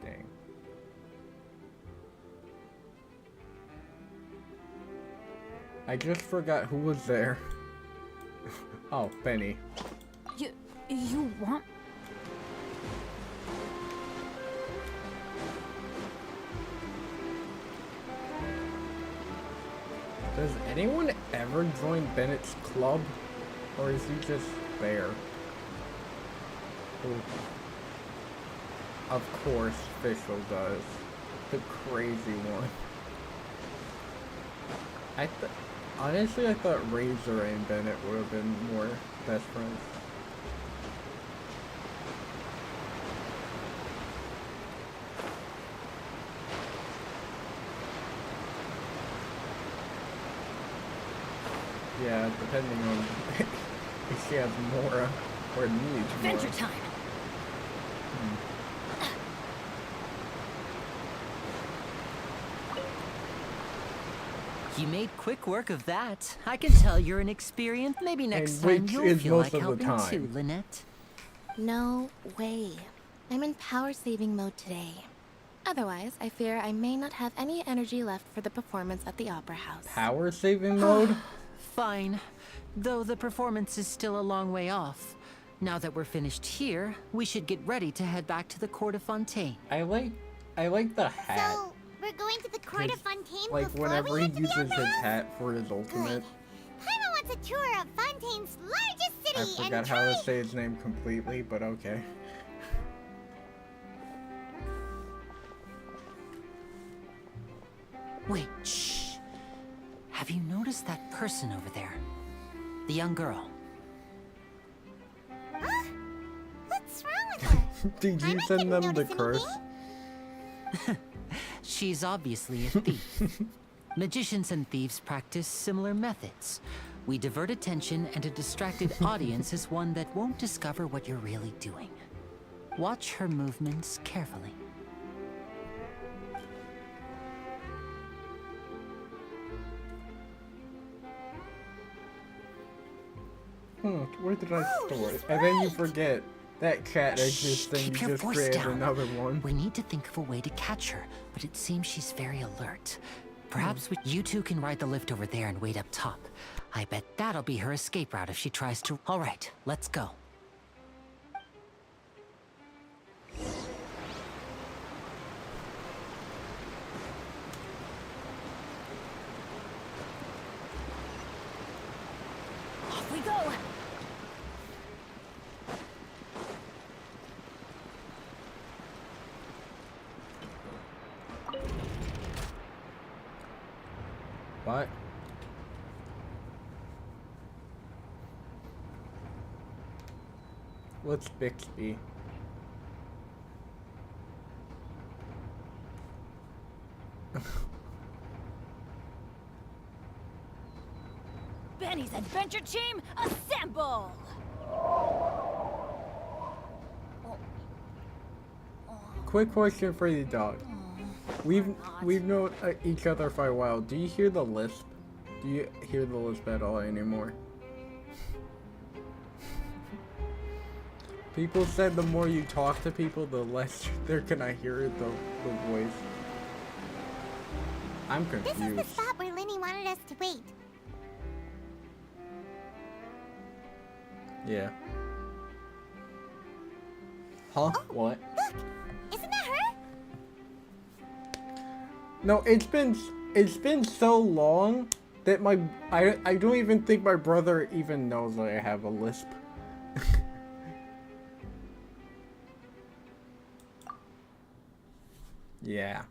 Dang. I just forgot who was there. Oh, Benny. You want... Does anyone ever join Bennett's club? Or is he just there? Ooh. Of course, Fischl does. The crazy one. Honestly, I thought Razor and Bennett would have been more best friends. Yeah, depending on if she has more or needs more. Adventure time! You made quick work of that. I can tell you're an experienced. Maybe next And time which you'll is feel most like of the helping too, time. Lynette. No way. I'm in power saving mode today. Otherwise, I fear I may not have any energy left for the performance at the Opera House. Power saving mode? Fine. Though the performance is still a long way off. Now that we're finished here, we should get ready to head back to the Court of Fontaine. I like the hat. So, we're going to the Court of 'Cause, Fontaine like before whenever we he head to the uses Opera his House? hat for his ultimate, Paimon wants a tour of Fontaine's largest I city forgot and how try... to say his name completely, but okay. Wait, shh. Have you noticed that person over there? The young girl. Huh? What's wrong with her? Did you Paimon send didn't them the notice curse? anything? She's obviously a thief. Magicians and thieves practice similar methods. We divert attention, and a distracted audience is one that won't discover what you're really doing. Watch her movements carefully. Where did I store it? And then you forget that cat exists and Keep you your just voice created down. another one. We need to think of a way to catch her, but it seems she's very alert. Perhaps you two can ride the lift over there and wait up top. I bet that'll be her escape route if she tries to... All right, let's go. Off we go! What? What's Bixby? Benny's adventure team, assemble! Quick question for the dog. We've known each other for a while. Do you hear the lisp? Do you hear the lisp at all anymore? People said the more you talk to people, the less they're gonna hear the voice. I'm confused. This is the spot where Lenny wanted us to wait. Yeah. Huh? Oh, What? Look! Isn't that her? No, it's been so long that I don't even think my brother even knows that I have a lisp. Yeah.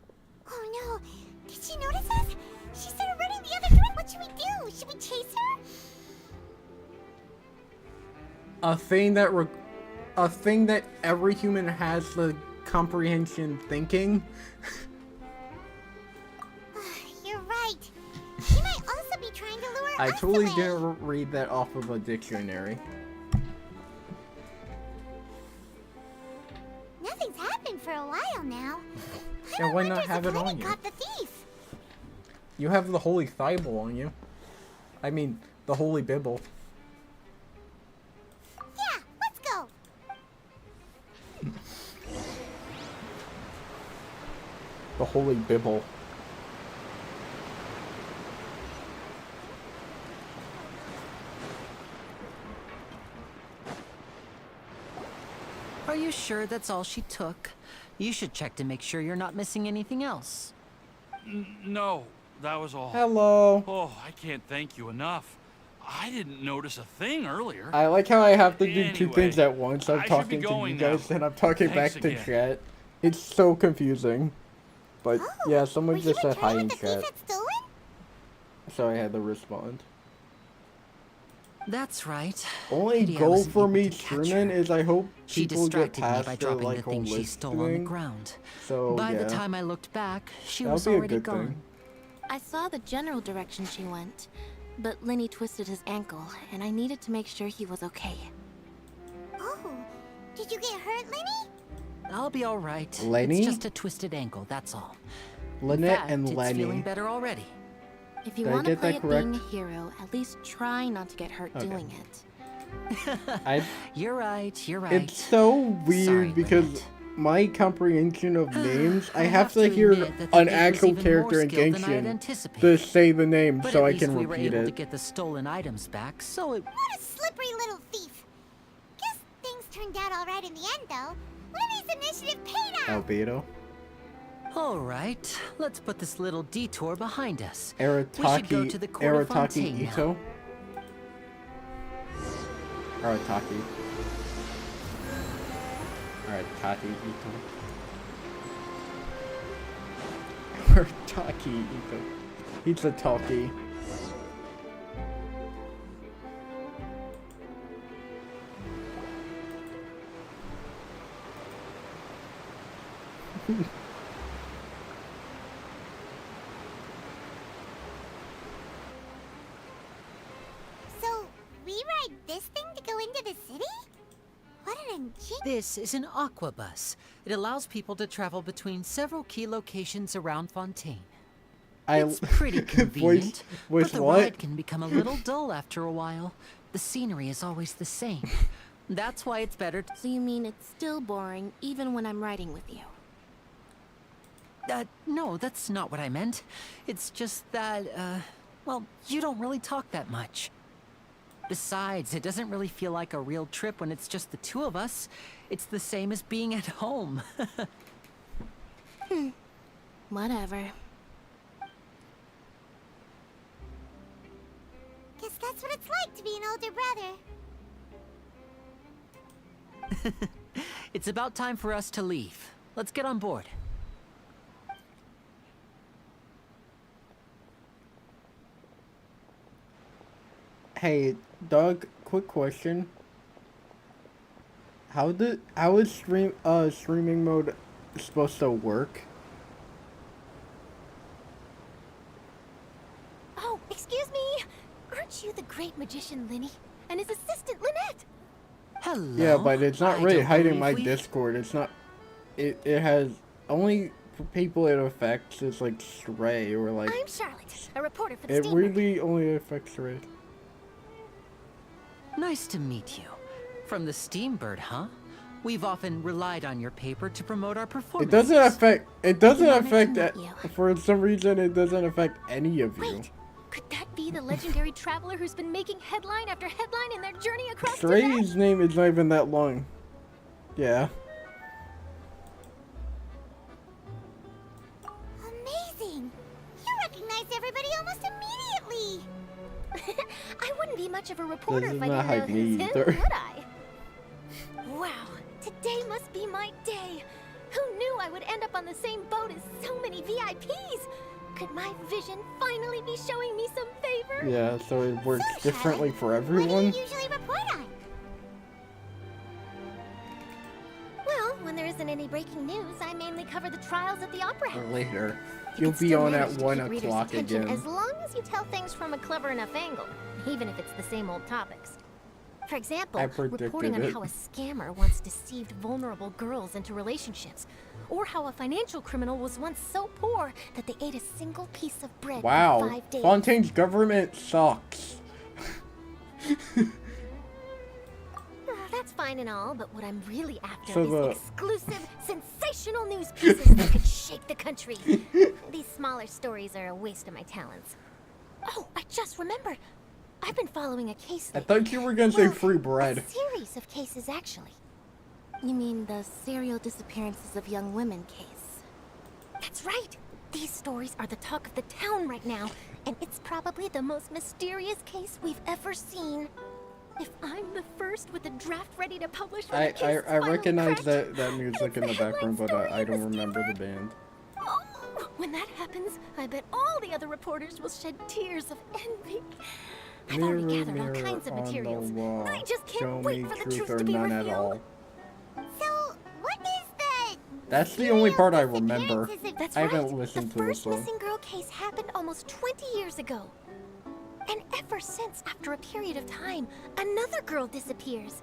Oh no! Did she notice us? She started running the other direction. What should we do? Should we chase her? A thing that every human has the comprehension thinking. You're right. She might also be trying to lure I us totally away. didn't read that off of a dictionary. Nothing's happened for a while now. Yeah, why I not wonder have if it on Lenny you? caught the thief. You have the Holy Bible on you. I mean, the Holy Bible. Yeah, let's go. The Holy Bible. Are you sure that's all she took? You should check to make sure you're not missing anything else. No, that was all. Hello. Oh, I can't thank you enough. I didn't notice a thing earlier. I like how I have to do two Anyway, things at once. I'm I should be talking to you going guys now. and I'm talking Thanks back to again. chat. It's so confusing. But Oh, yeah, were someone you just said hi returning in what the chat. thief had stolen? So I had to respond. That's right. Only Pity I goal wasn't for able me to catch tuning her. is I hope She people get distracted me past by the dropping like the whole thing she list stole on the thing. ground. So By yeah, the time I looked back, she that'll was be a already good gone. thing. I saw the general direction she went, but Lenny twisted his ankle, and I needed to make sure he was okay. Oh, did you get hurt, Lenny? I'll be all right. Lenny? It's just a twisted ankle, that's all. Lynette In fact, and it's Lenny. feeling better already. If you Did I want to get play that at being correct? a hero, at least try not to get hurt Okay. doing it. You're right, you're right. It's so weird Sorry, because Lynette. my comprehension of names, I have to to hear admit that the an thief was actual even character more in skilled than I had Genshin anticipated. to say the name But so at I least can we were repeat able to it. get the stolen items back, so it... What a slippery little thief. Guess things turned out all right in the end, though. Lenny's initiative paid out. Albedo. All right, let's put this little detour behind us. We should go to the Arataki, court of Arataki Fontaine now. Ito. Arataki. Arataki Ito. Arataki Ito. He's a talkie. So, we ride this thing to go into the city? What an ingenious... This is an aqua bus. It allows people to travel between several key locations around Fontaine. It's pretty convenient, voice but the what? ride can become a little dull after a while. The scenery is always the same. That's why it's better to... So you mean it's still boring even when I'm riding with you? No, that's not what I meant. It's just that, well, you don't really talk that much. Besides, it doesn't really feel like a real trip when it's just the two of us. It's the same as being at home. Guess Whatever. that's what it's like to be an older brother. It's about time for us to leave. Let's get on board. Hey, Doug, quick question. How is streaming mode supposed to work? Oh, excuse me. Aren't you the great magician Linny and his assistant Lynette? Hello. Yeah, but it's not I really don't hiding believe my we- Discord. It's not. It has only for people it affects. It's like Stray or like. I'm Charlotte, a reporter for the It Steamer. really only affects Stray. Nice to meet you. From the Steambird, huh? We've often relied on your paper to promote our It performances. doesn't affect. It doesn't Honored to affect. meet you. For some reason, it doesn't affect any of you. Wait, could that be the legendary traveler who's been making headline after headline in their journey across Stray's name is not even that long. Yeah. Amazing! You recognize everybody almost immediately! I wouldn't be much of a reporter This if is I not didn't know like who's me who, either. would I? Wow, today must be my day! Who knew I would end up on the same boat as so many VIPs? Could my vision finally be showing me some favor? Yeah. So it works So, differently Charlotte, for What everyone. do you usually report on? Well, when there isn't any breaking news, I mainly cover the trials at the Opera House. Later. You You'll can be still on at manage to 1 keep readers' o'clock attention again. as long as you tell things from a clever enough angle, even if it's the same old topics. For example, I predicted reporting on it. how a scammer once deceived vulnerable girls into relationships, or how a financial criminal was once so poor that they ate a single piece of bread for Wow. 5 days. Fontaine's government sucks. That's fine and all, but what I'm really after So is the- exclusive, sensational news pieces that could shake the country. These smaller stories are a waste of my talents. Oh, I just remembered. I've been following a case I lately. thought you were gonna say Well, free A bread. series of cases, actually. You mean the serial disappearances of young women case? That's right. These stories are the talk of the town right now, and it's probably the most mysterious case we've ever seen. If I'm the first with a draft ready to publish when the case is I finally recognize cracked, that music in the background, but I don't remember the band. oh, when that happens, I bet all the other reporters will shed tears of envy. I've already Mirror, gathered all mirror kinds of on the materials. wall. I just Show can't wait me for the truth truth or to be none at revealed. all. So, what is the That's the only part I remember. That's I right. haven't listened the to it, first so. missing girl case happened almost 20 years ago. And ever since, after a period of time, another girl disappears.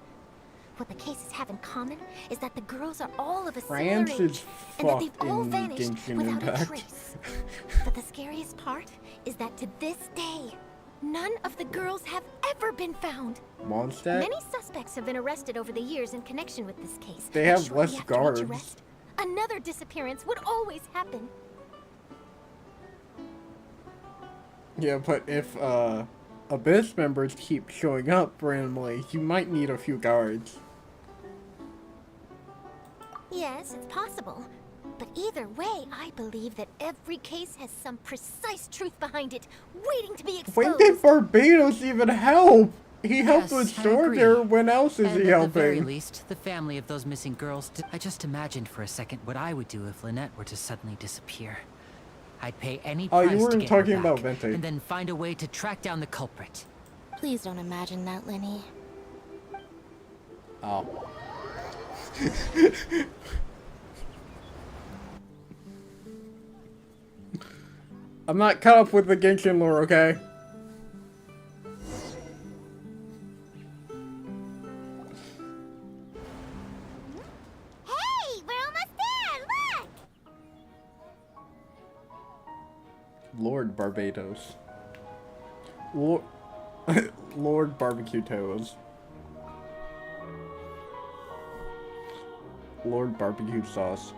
What the cases have in common is that the girls are all of a similar France age, is and that they've fucked all in vanished Genshin without a Impact. trace. But the scariest part is that to this day, none of the girls have ever been found. Mondstadt? Many suspects have been arrested over the years in connection with this case. They and have shortly less after each guards. arrest, another disappearance would always happen. Yeah, but if Abyss members keep showing up randomly, you might need a few guards. Yes, it's possible. But either way, I believe that every case has some precise truth behind it, waiting to be When exposed. did Barbados even help? He helped Yes, with I Sorter. agree. When else is And he at the very helping? least, the family of those missing girls. I just imagined for a second what I would do if Lynette were to suddenly disappear. I'd pay any Oh, price you to weren't get her talking about back, Vente. and then find a way to track down the culprit. Please don't imagine that, Lenny. Oh. I'm not caught up with the Genshin lore, okay? Hey, we're almost there! Look! Lord Barbados. Lord, Lord Barbecue Toes. Lord Barbecue Sauce.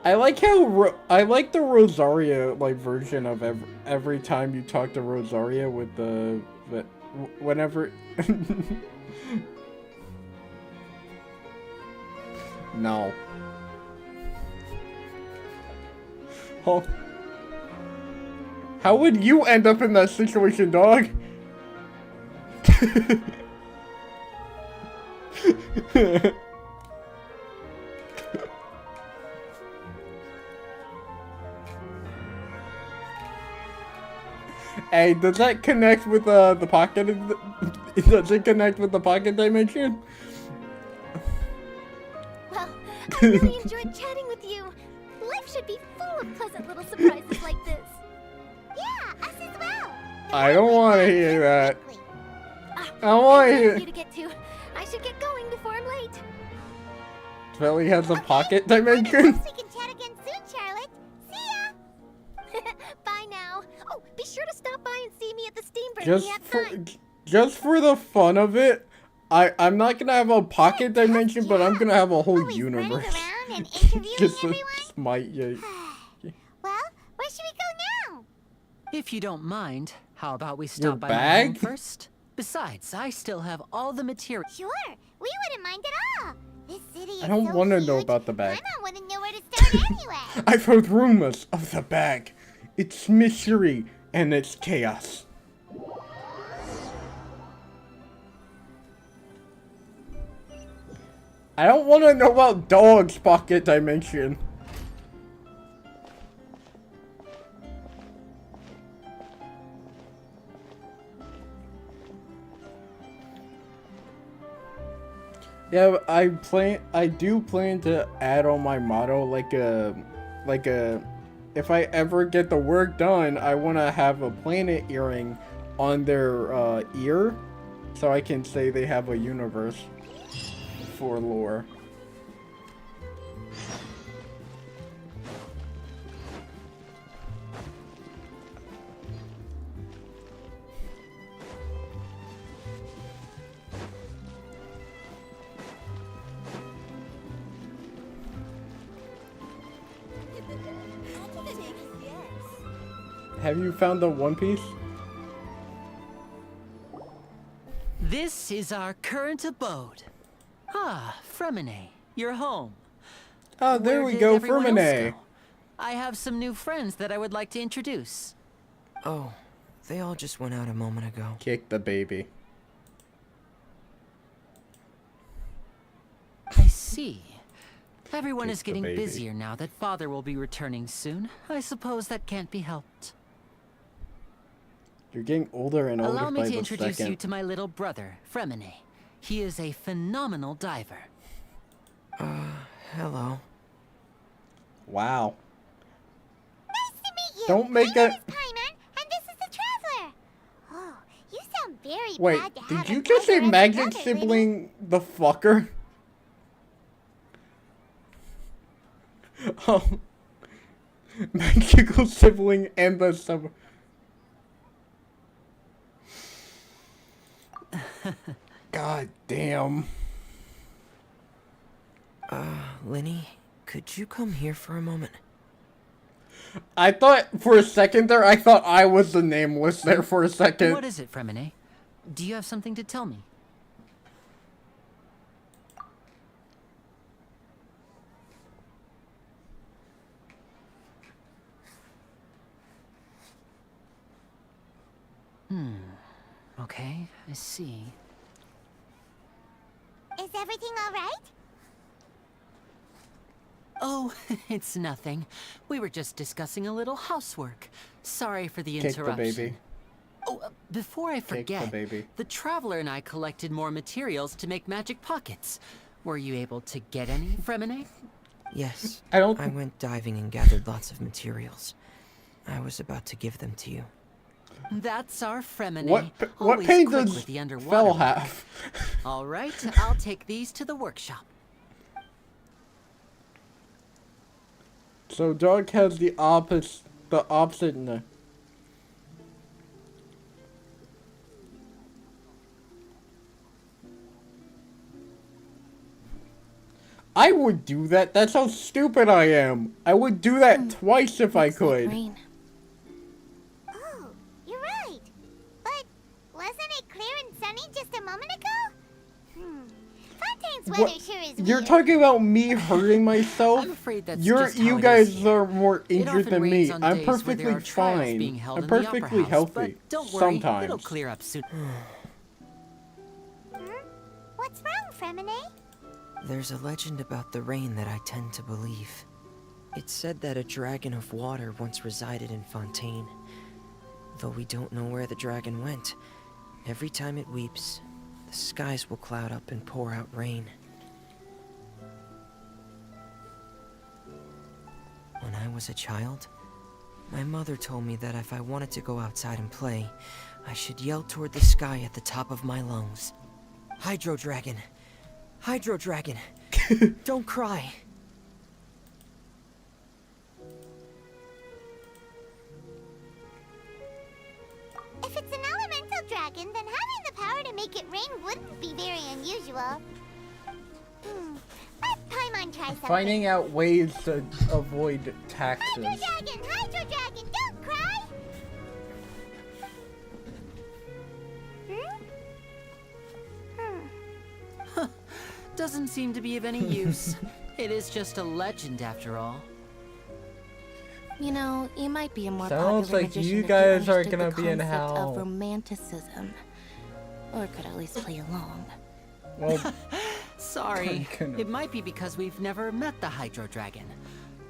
I like how I like the Rosaria like version of every time you talk to Rosaria with the whenever. No. Oh. How would you end up in that situation, dog? Hey, does that connect with the pocket? Does it connect with the pocket dimension? Well, I really enjoyed chatting with you. Life should be full of pleasant little surprises like this. Yeah, us as well. I don't want to hear that. Ah, I don't want to I hear. need to get to. I should get going before I'm late. Smelly has a pocket Perhaps dimension. we can chat again soon, Charlotte. See ya. Bye now. Oh, be sure to stop by and see me at the steam break Just for the fun of it, I'm not gonna have a pocket dimension, but I'm gonna have a whole Always running universe. around and interviewing Just to everyone. smite you. Well, where should we go now? If you don't mind, how about we stop by my bag? home first? Besides, I still have all the material. Sure, we wouldn't mind at all. This city is I don't so want to know huge, about the bag. I don't want to know where to start anyway. I've heard rumors of the bag. It's mystery and it's chaos. I don't want to know about dog's pocket dimension. Yeah, I do plan to add on my motto like a, if I ever get the work done, I want to have a planet earring on their ear, so I can say they have a universe for lore. Have you found the One Piece? This is our current abode. Ah, Fremine, you're home. Oh, there Where we did go, everyone else Fermine. go? I have some new friends that I would like to introduce. Oh, they all just went out a moment ago. Kick the baby. I see. Everyone Kick is the getting baby. busier now that Father will be returning soon. I suppose that can't be helped. You're getting older and older Allow me by to the introduce second. you to my little brother, Fremine. He is a phenomenal diver. Hello. Wow. Nice to meet you. Don't make My name a- is Paimon, and this is the Traveler. Oh, you sound very Wait, proud to have did a you just say brother as a magic brother, Winnie. sibling the fucker? Oh. Magical sibling and the sub. God damn. Lenny, could you come here for a moment? I thought for a second there, I thought I was the nameless there for a second. What is it, Fremine? Do you have something to tell me? Okay, I see. Is everything all right? Oh, it's nothing. We were just discussing a little housework. Sorry for the Kick the interruption. baby. Oh, before I Kick the forget, baby. the Traveler and I collected more materials to make magic pockets. Were you able to get any, Fremine? Yes. I don't- I went diving and gathered lots of materials. I was about to give them to you. That's our Fremine. What Always paint quick does with the underwater Fell work. have? All right, I'll take these to the workshop. So dog has the opposite. No. I would do that. That's how stupid I am. I would do that twice if I Looks like could. rain. Oh, you're right. But wasn't it clear and sunny just a moment ago? Fontaine's weather What? sure is You're weird. talking about me hurting myself? I'm afraid that's You just how it guys is here. are more It injured often than rains me. on I'm days where there perfectly are trials fine. being held I'm in the Opera perfectly House, healthy. but don't worry, Sometimes. it'll clear up soon. Fremine? There's a legend about the rain that I tend to believe. It's said that a dragon of water once resided in Fontaine. Though we don't know where the dragon went, every time it weeps, the skies will cloud up and pour out rain. When I was a child, my mother told me that if I wanted to go outside and play, I should yell toward the sky at the top of my lungs. Hydro Dragon! Hydro Dragon! Don't cry! If it's an elemental dragon, then having the power to make it rain wouldn't be very unusual. Let Paimon try something. Finding out ways to avoid taxes. Hydro Dragon, don't cry! Doesn't seem to be of any use. It is just a legend after all. You know, you might be a more Sounds popular like magician you if guys are understood gonna the be in concept hell. of romanticism, or could at least play along. Well, Sorry, it might be because we've never met the Hydro Dragon.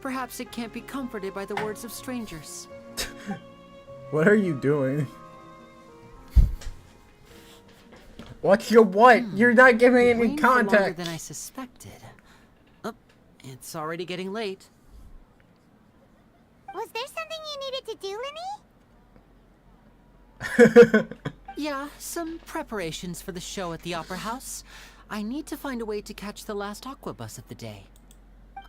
Perhaps it can't be comforted by the words of strangers. what are you doing? What's your what? You're not giving It any rained for longer context. than I suspected. Oh, it's already getting late. Was there something you needed to do, Linny? Yeah, some preparations for the show at the Opera House. I need to find a way to catch the last aqua bus of the day.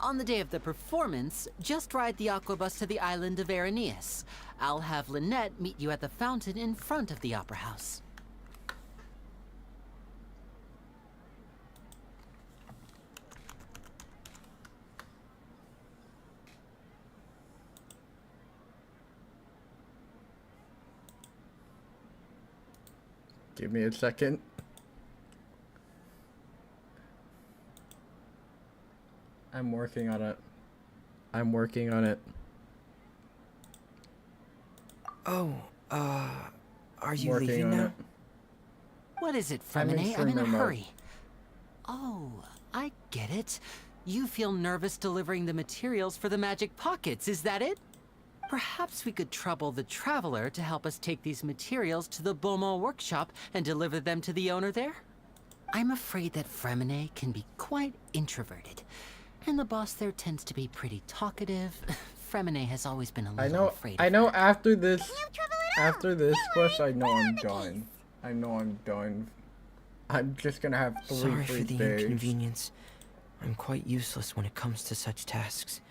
On the day of the performance, just ride the aqua bus to the island of Araneus. I'll have Lynette meet you at the fountain in front of the Opera House. Give me a second. I'm working on it. I'm working on it. Oh, are you Working leaving on now? it. What is it, I'm in Fremine? I'm in a streamer mode. hurry. Oh, I get it. You feel nervous delivering the materials for the magic pockets, is that it? Perhaps we could trouble the Traveler to help us take these materials to the Beaumont workshop and deliver them to the owner there? I'm afraid that Fremine can be quite introverted, and the boss there tends to be pretty talkative. Fremine has always been a little afraid of I know her. after this Don't quest worry, I know we're on I'm the done. I know I'm done. I'm just gonna have 3 Sorry free for the days. inconvenience. I'm quite useless when it comes to such tasks.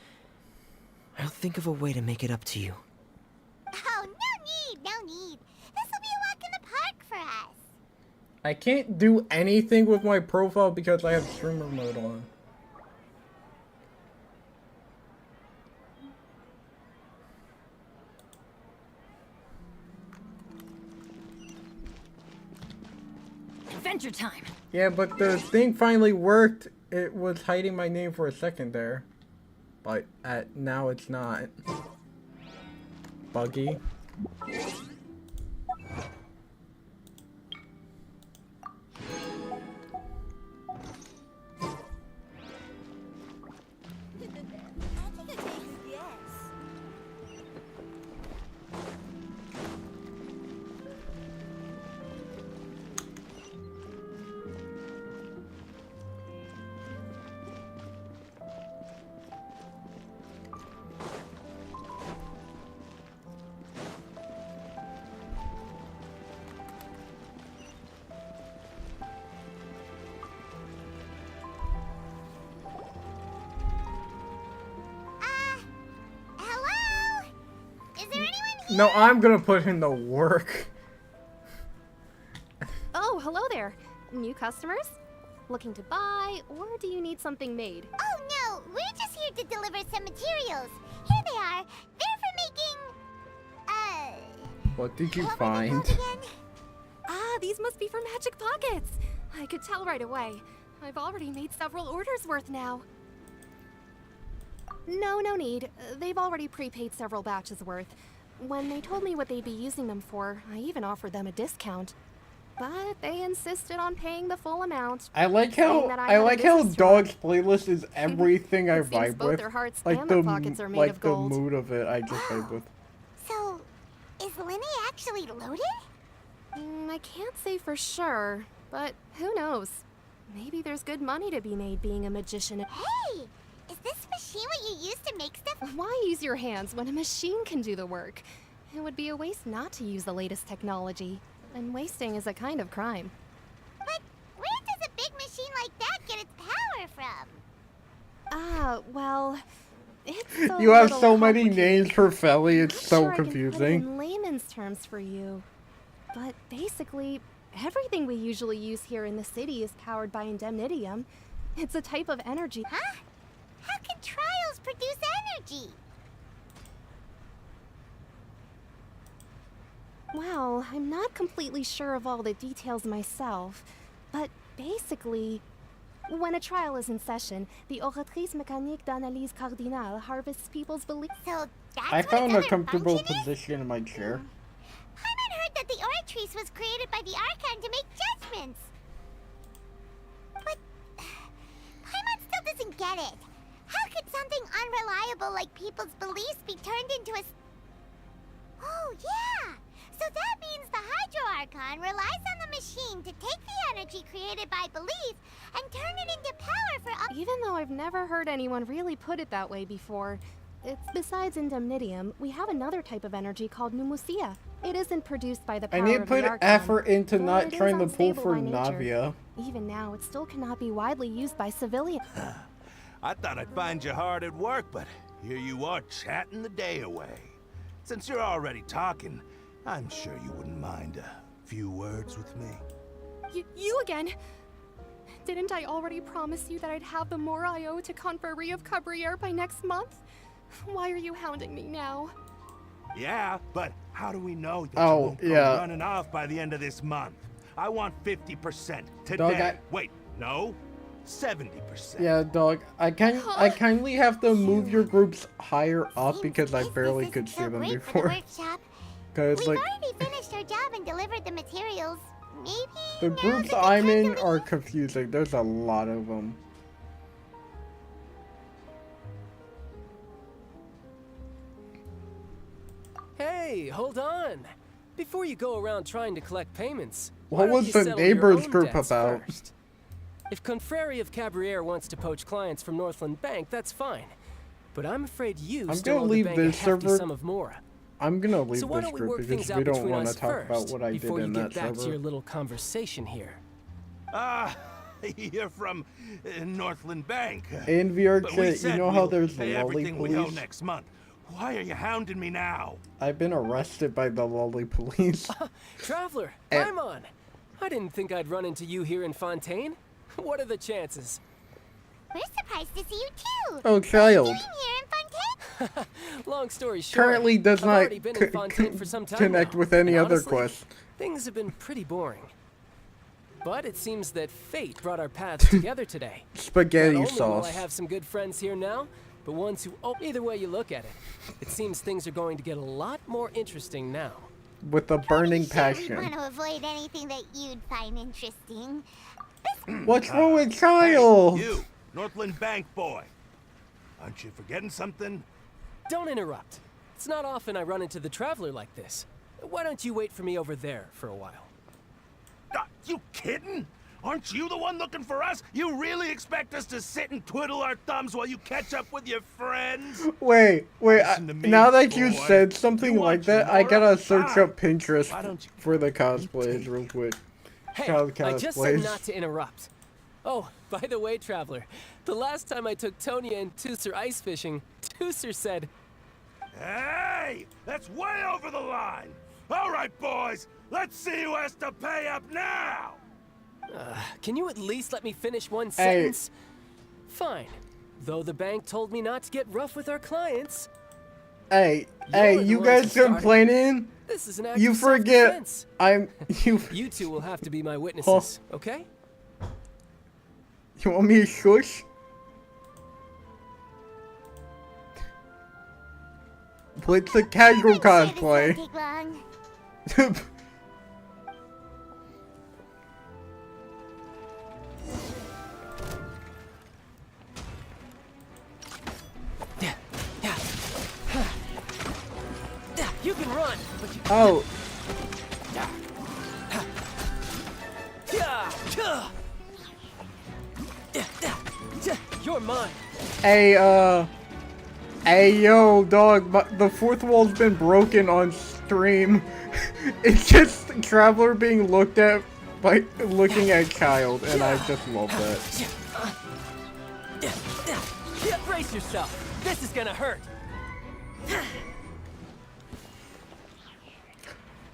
I'll think of a way to make it up to you. Oh, no need. This'll be a walk in the park for us. I can't do anything with my profile because I have streamer mode on. Adventure time! Yeah, but the thing finally worked. It was hiding my name for a second there. But now it's not. Buggy. Hello? Is there anyone here? No, I'm gonna put in the work. Oh, hello there. New customers? Looking to buy, or do you need something made? Oh no, we're just here to deliver some materials. Here they are. They're for making... What did you what were they find? called again? Ah, these must be for magic pockets. I could tell right away. I've already made several orders worth now. No need. They've already prepaid several batches worth. When they told me what they'd be using them for, I even offered them a discount. but they insisted on paying the full amount. I like saying how that I had a business to run. Dog's playlist is everything I It seems vibe both with. their hearts Like and the their pockets are made like of the gold. mood of it, I just vibe with. So, is Linny actually loaded? I can't say for sure, but who knows? Maybe there's good money to be made being a magician. Hey! Is this machine what you use to make stuff? Why use your hands when a machine can do the work? It would be a waste not to use the latest technology. And wasting is a kind of crime. But where does a big machine like that get its power from? Well, it's a You have little so many complicated. names for Felly, it's Not so sure I can put it confusing. in layman's terms for you. But basically, everything we usually use here in the city is powered by indemnitium. It's a type of energy. Huh? How can trials produce energy? Well, I'm not completely sure of all the details myself, but basically, when a trial is in session, the oratrice mécanique d'analyse cardinale harvests people's beliefs. So that's I what found a its other comfortable function is? position in my chair. Paimon heard that the oratrice was created by the Archon to make judgments. But Paimon still doesn't get it. How could something unreliable like people's beliefs be turned into a... Oh, yeah! So that means the Hydro Archon relies on the machine to take the energy created by belief and turn it into power for... Even though I've never heard anyone really put it that way before, besides indemnitium, we have another type of energy called pneumosia. It isn't produced by the I power need to of put the Archon, effort into but not it is trying to pull unstable for by nature. Navia. Even now, it still cannot be widely used by civilians. I thought I'd find you hard at work, but here you are chatting the day away. Since you're already talking, I'm sure you wouldn't mind a few words with me. You again? Didn't I already promise you that I'd have the more I owe to Confrérie of Cabriere by next month? Why are you hounding me now? Yeah, but how do we know that Oh, you won't yeah. go running off by the end of this month? I want 50% today. Dog, Wait, no, 70%. Yeah, dog. I kindly have to move your groups higher up because I barely could see them Great for the before. workshop. Cause We've like already finished our job and delivered the materials. Maybe the now's groups a good I'm time to in leave? are confusing. There's a lot of them. Hey, hold on. Before you go around trying to collect payments, What why don't was you the settle your neighbors own group debts about? first? If Confrérie of Cabriere wants to poach clients from Northland Bank, that's fine. But I'm afraid you I'm still gonna owe the leave bank a this hefty server. sum of Mora. I'm gonna leave So why this don't we group work because things we out don't between want to us talk about first what I did before you in get that back to your server. little conversation here? Ah, you're from Northland Bank. In VR But we chat, you said know how we'll there's pay the lolly everything we owe police? next month. Why are you hounding me now? I've been arrested by the lolly police. Traveler, And- Paimon! I didn't think I'd run into you here in Fontaine. What are the chances? We're surprised to see you too. Oh, What child. are you doing here in Fontaine? Long story short, Currently does I've not already been in Fontaine for some time connect now, with any and other honestly, quest. Things have been pretty boring. But it seems that fate brought our paths together today. Spaghetti Not only will I sauce. have some good friends here now, but ones who... Oh, either way you look at it, it seems things are going to get a lot more interesting now. With a burning We passion. want to avoid anything that you'd find interesting. What's wrong with child? Hey, you, Northland Bank boy. Aren't you forgetting something? Don't interrupt. It's not often I run into the Traveler like this. Why don't you wait for me over there for a while? You kidding? Aren't you the one looking for us? You really expect us to sit and twiddle our thumbs while you catch up with your friends? Wait, Listen to me, now that you boy. said something You like want your that, I Mora? gotta search Fine. up Pinterest Why don't you for the cosplays real quick. Hey, Child I just said cosplays. not to interrupt. Oh, by the way, Traveler, the last time I took Tonya and Tusser ice fishing, Tusser said, Hey! That's way over the line! All right, boys! Let's see who has to pay up now! can you at least let me finish one Hey. sentence? Fine. Though the bank told me not to get rough with our clients. Hey, You're hey, the you ones guys who started. complaining? This is an act You of forget self-defense. you two will have to be my witnesses, okay? you want me to shush? What's a casual I'm sure this won't cosplay? take long. Oh. You're mine. Hey, hey, yo, dog, the fourth wall's been broken on stream. It's just Traveler being looked at by looking at Child, and I just love that. Brace yourself. This is gonna hurt.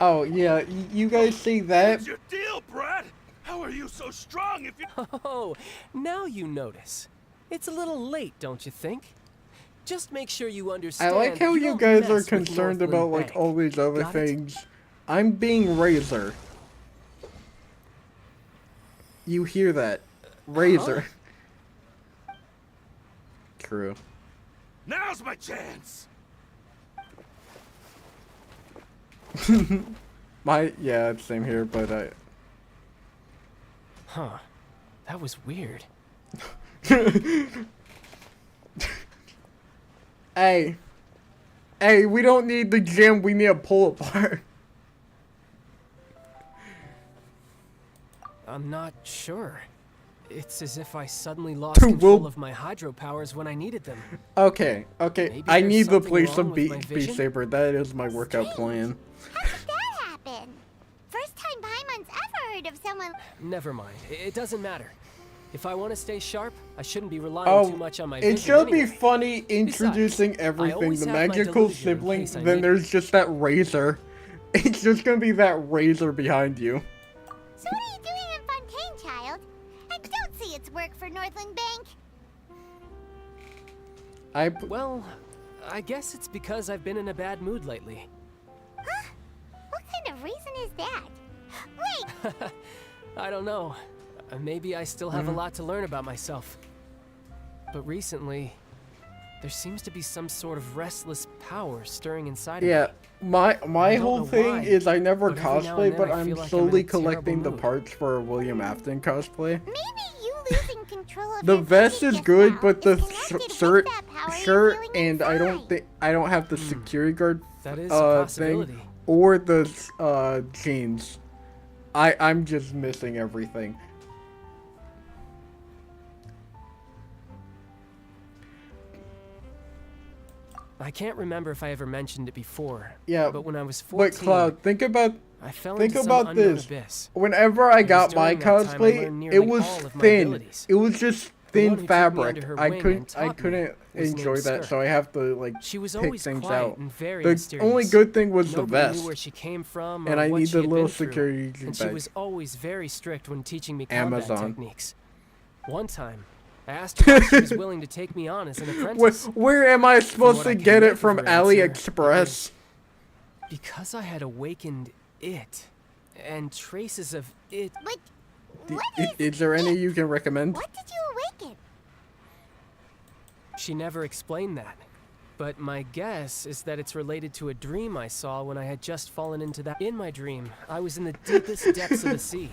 Oh, yeah, you guys see that? What's your deal, Brad? How are you so strong if you... Oh, now you notice. It's a little late, don't you think? Just make sure you understand. I like how you guys are concerned about, like, all these other things. I'm being Razor. You hear that? Razor. True. Now's my chance. Yeah, same here, but Huh. That was weird. Hey, we don't need the gym, we need a pull apart. I'm not sure. It's as if I suddenly lost control of my hydro powers when I needed them. Okay, Maybe I there's need to something play wrong some with my Beat vision? Saber. That is my workout plan. How did that happen? First time Paimon's ever heard of someone. Never mind. It doesn't matter. If I want to stay sharp, I shouldn't be relying too much on my vision. It should anyway. be funny introducing everything. always The have my magical delusion in sibling, case I then need there's just that razor. It's just gonna be that razor behind you. So what are you doing in Fontaine, child? I don't see it's work for Northland Bank. Well, I guess it's because I've been in a bad mood lately. Huh? What kind of reason is that? Wait! I don't know. Maybe I still have a lot to learn about myself. But recently, there seems to be some sort of restless power stirring inside of me. Yeah, my whole thing why, is I never but every now cosplay, and then but I I'm feel like I'm in slowly a terrible collecting the mood. parts for a William Afton cosplay. Maybe you losing control of The your vest body is just good, now but the is connected with shirt, that power you're feeling and I inside. don't have the security guard That is a possibility. thing or the jeans. I'm just missing everything. I can't remember if I ever mentioned it before. Yeah, but when I was 14, but Cloud, think about I fell think into some about unknown this. abyss. Whenever I It was got my during that time I cosplay, learned nearly it was all of my thin. abilities. It was just The one thin who took me fabric. under her I wing couldn't and taught me couldn't was enjoy named that, Skirt. so I have to like She was pick always things quiet out. and very The mysterious. only good thing was the Nobody vest. knew where she came from And or I what need she the had little been through. security And she bag. was always very strict when teaching me combat Amazon. techniques. One time, I asked her if she was willing to take me on as an apprentice. Where am I supposed what to I could get make it of from her answer, it AliExpress? Because I had awakened it, and traces of it. But Is there any you can recommend? what did you awaken? She never explained that. But my guess is that it's related to a dream I saw when I had just fallen into that. In my dream, I was in the deepest depths of the sea,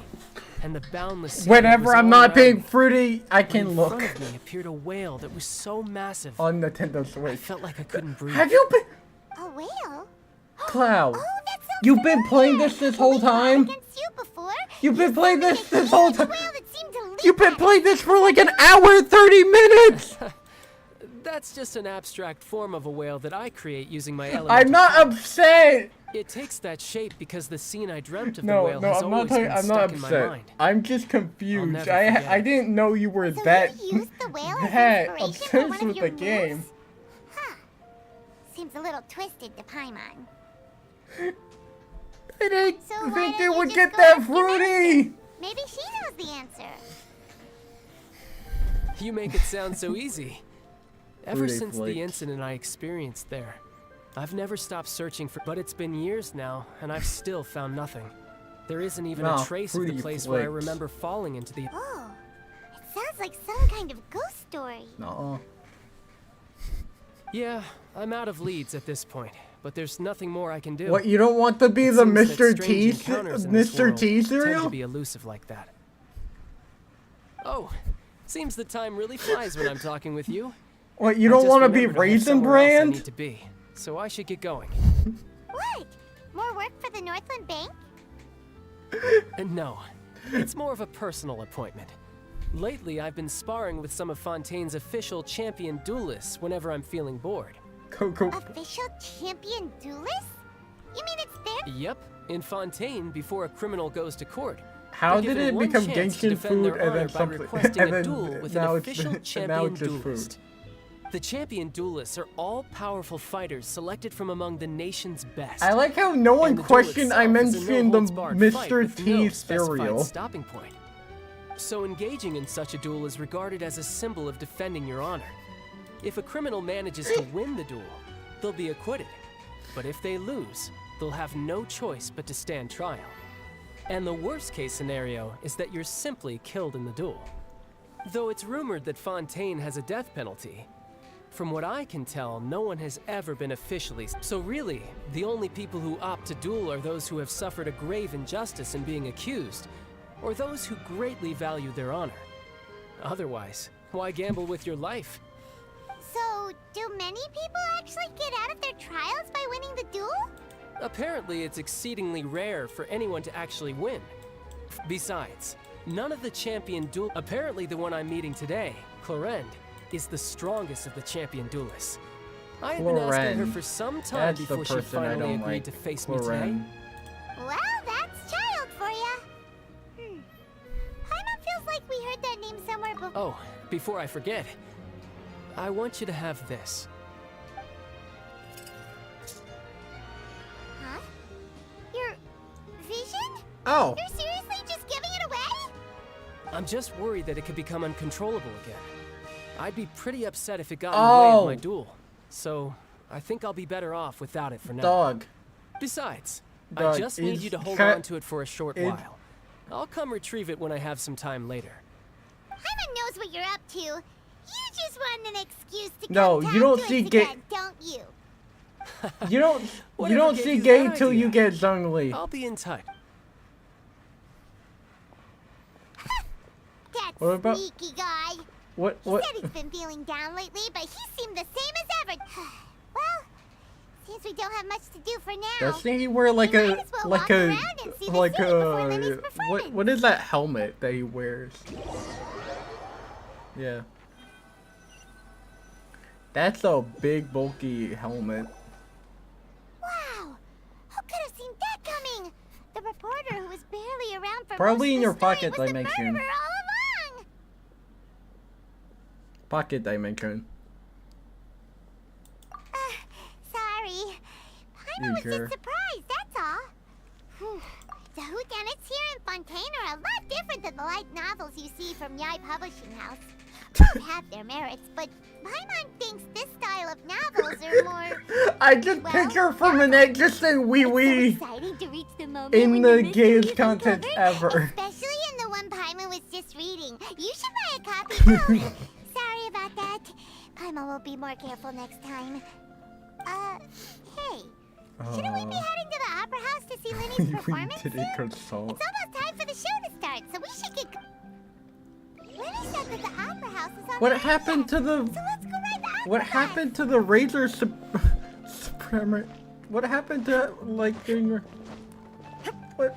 and the boundless sea. Whenever was I'm all not around being me. fruity, I But can in look. front of me appeared a whale that was so massive. On Nintendo Switch. I felt like I couldn't breathe. Have you been A whale? Cloud? You've been playing this whole time? You've been playing this whole time? You've been playing this for like an hour and 30 minutes! That's just an abstract form of a whale that I create using my elemental. I'm not upset! It takes that shape because the scene I dreamt of the No, whale no, has I'm not always talking, been I'm stuck not in my upset. mind. I'm just confused. never forget I it. didn't know you were that Used the whale as that inspiration for obsessed one of with your the game. moves? Huh. Seems a little twisted to Paimon. I didn't So why think they don't you would just get go that ask your fruity! Maybe she knows the answer. You make it sound so easy. Ever Fruity since flakes. the incident I experienced there, I've never stopped searching for. But it's been years now, and I've still found nothing. There isn't even Nah, a trace of the Fruity place where I Flakes. remember falling into the. Oh, it sounds like some kind of ghost story. No. Yeah, I'm out of leads at this point, but there's nothing more I can do. What, you don't want to be It the seems that Mr. strange T encounters in this Mr. world T tend to cereal? be elusive like that. Oh, seems the time really flies when I'm talking with you. What, you I don't just want to be remembered I have Raisin somewhere else I Brand? need to be, so I should get going. What? More work for the Northland Bank? No, it's more of a personal appointment. Lately, I've been sparring with some of Fontaine's official champion duelists whenever I'm feeling bored. Official champion duelist? You mean it's there? Yep, in Fontaine before a criminal goes to court. How they're did given it one become chance to genshin defend their food and honor then by something requesting and a then duel with now an it's official now champion it's just duelist. food. The champion duelists are all-powerful fighters selected from among the nation's best. I like how no one And the duel questioned I itself is a mentioned the no-holds-barred fight Mr. with T no specified cereal. stopping point. So engaging in such a duel is regarded as a symbol of defending your honor. If a criminal manages to win the duel, they'll be acquitted. But if they lose, they'll have no choice but to stand trial. And the worst case scenario is that you're simply killed in the duel. Though it's rumored that Fontaine has a death penalty, from what I can tell, no one has ever been officially. So really, the only people who opt to duel are those who have suffered a grave injustice in being accused, or those who greatly value their honor. Otherwise, why gamble with your life? So, do many people actually get out of their trials by winning the duel? Apparently, it's exceedingly rare for anyone to actually win. Besides, none of the champion duel. Apparently, the one I'm meeting today, Clorend, is the strongest of the champion duelists. I had been asking her for some time That's the before she person I finally don't agreed like. to face me today. Clorend. Well, that's child for ya. Paimon feels like we heard that name somewhere before. Oh, before I forget, I want you to have this. Huh? Your vision? Oh. You're seriously just giving it away? I'm just worried that it could become uncontrollable again. I'd be pretty upset if it got in the way of my duel. So, I think I'll be better off without it for now. Dog. Besides, Dog, I just need you to hold on to it for a short while. I'll come retrieve it when I have some time later. Paimon knows what you're up to. You just want an excuse to No, come you don't talk to see us gay- again, don't you? You don't Whatever gave see you gay that till you idea? get Zhongli. I'll be in touch. That What about- sneaky guy. What He said he's been feeling down lately, but he seemed the same as ever. Well, since we don't have much to do for now, Doesn't he wear like we a might as well like walk a around and see the like city before Lenny's a performance. what is that helmet that he wears? Yeah. That's a big bulky helmet. Wow! Who could have seen that coming? The reporter who was barely around for Probably most in your of the story pocket was the dimension. murderer all along. Pocket dimension. Sorry. You Paimon was sure? just surprised, that's all. The whodunits here in Fontaine are a lot different than the light novels you see from Yai Publishing House. Both have their merits, but Paimon thinks this style of novels are more... I just well, picture from an egg just saying wee wee exciting to reach the moment in when the mystery gayest is content uncovered, ever. especially in the one Paimon was just reading. You should buy a copy too. Sorry about that. Paimon will be more careful next time. Hey. Shouldn't we be heading to the opera house to see Lenny's performance soon? It's almost time for the show to start, so we should get... Lenny said that the opera house is on What the happened to the? So let's go ride the opera What happened to the Razor Supreme? What happened to like getting? What?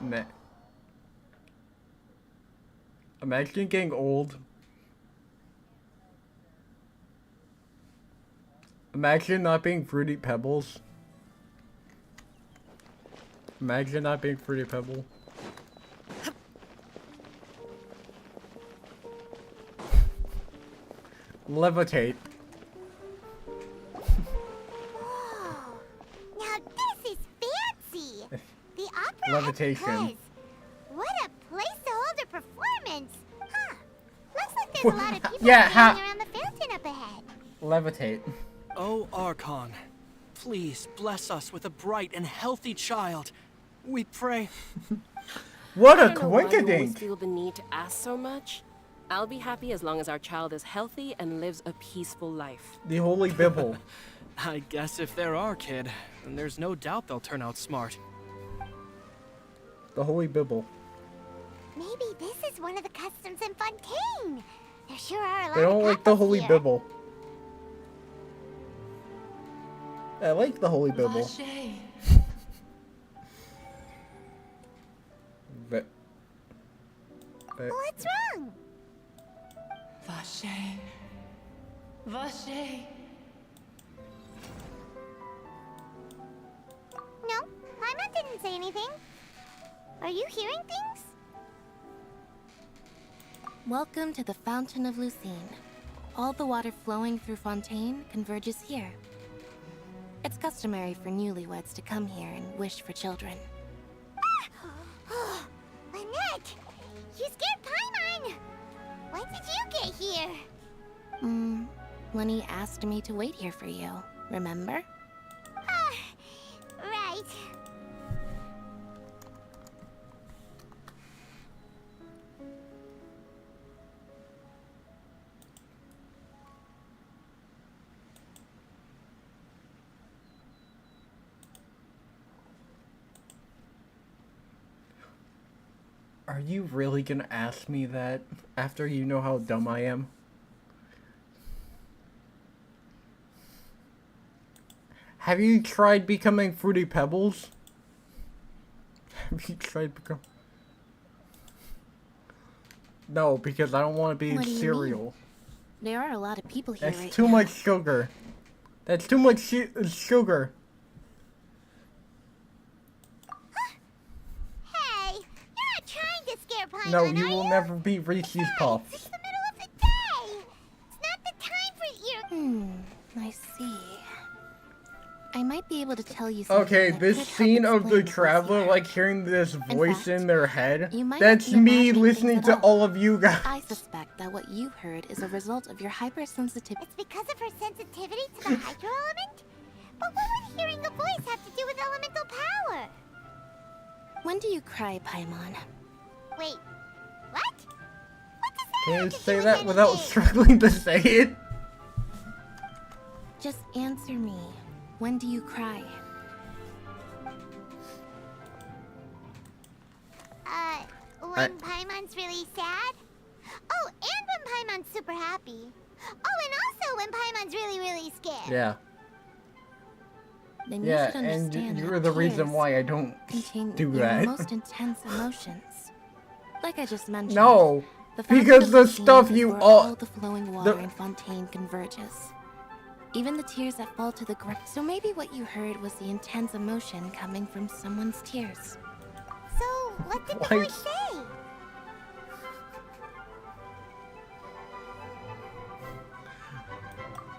Nah. Imagine getting old. Imagine not being Fruity Pebbles. Imagine not being Fruity Pebble. Levitate. Whoa. Now this is fancy. The opera Levitation. Place. What a place to hold a performance. Huh. Looks like there's a lot of people Yeah, standing around the fountain up ahead. Levitate. Oh, Archon, please bless us with a bright and healthy child. We pray. What I a don't know why you always coinkydink. feel the need to ask so much. I'll be happy as long as our child is healthy and lives a peaceful life. The Holy Bible. I guess if they're our kid, then there's no doubt they'll turn out smart. The Holy Bible. Maybe this is one of the customs in Fontaine. There sure are a lot They don't of like the Holy here. Bible. I like the Holy Bible. But What's wrong? Vache. Vache. No, Paimon didn't say anything. Are you hearing things? Welcome to the Fountain of Lucine. All the water flowing through Fontaine converges here. It's customary for newlyweds to come here and wish for children. Lynette! You scared Paimon! When did you get here? When he asked me to wait here for you, remember? Right. are you really gonna ask me that after you know how dumb I am? Have you tried becoming Fruity Pebbles? Have you tried become? No, because I don't want to be What do you cereal. mean? There are a lot of people here That's right too now. much sugar. That's too much sugar. Hey, you're not trying to scare Paimon, No, you are will you? never be Reese's Puffs. It's the middle of the day. It's not the time for your... I see. I might be able to tell you something. Okay, that this could help scene of explain the what's traveler, here. like hearing this voice fact, in their head, you might that's not be me imagining listening things to at all. all of you guys. I suspect that what you heard is a result of your hypersensitivity. It's because of her sensitivity to the hydro element? But what would hearing a voice have to do with elemental power? When do you cry, Paimon? Wait, what? What does that Can you have to do say with that without anything? struggling to say it? Just answer me. When do you cry? When Paimon's really sad? Oh, and when Paimon's super happy. Oh, and also when Paimon's really, really scared. Yeah. Then Yeah, you should and understand you're that the reason tears why I don't contain do your that. most intense emotions. Like I just mentioned. No, the Fountain because of the Lucine stuff is you where all- the flowing water in Fontaine converges. Even the tears that fall to the ground. So maybe what you heard was the intense emotion coming from someone's tears. So, what did the Why- voice say?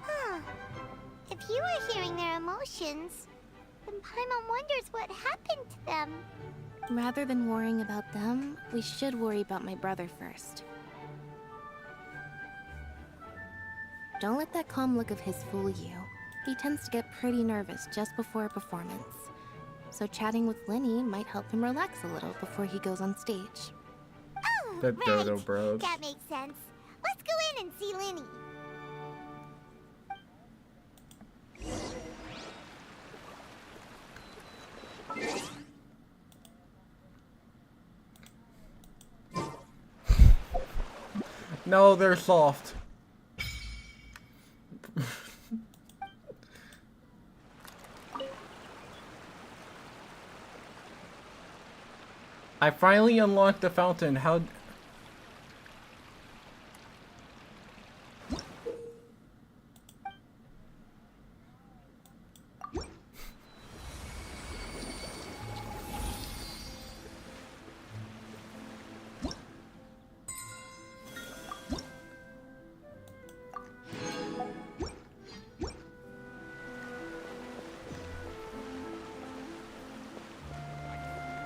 Huh. If you are hearing their emotions, then Paimon wonders what happened to them. Rather than worrying about them, we should worry about my brother first. Don't let that calm look of his fool you. He tends to get pretty nervous just before a performance. So chatting with Linny might help him relax a little before he goes on stage. Oh, The right. Dodo Bros. That makes sense. Let's go in and see Linny. No, they're soft. I finally unlocked the fountain. How?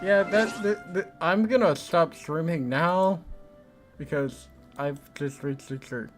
Yeah, I'm gonna stop streaming now because I've just reached the church.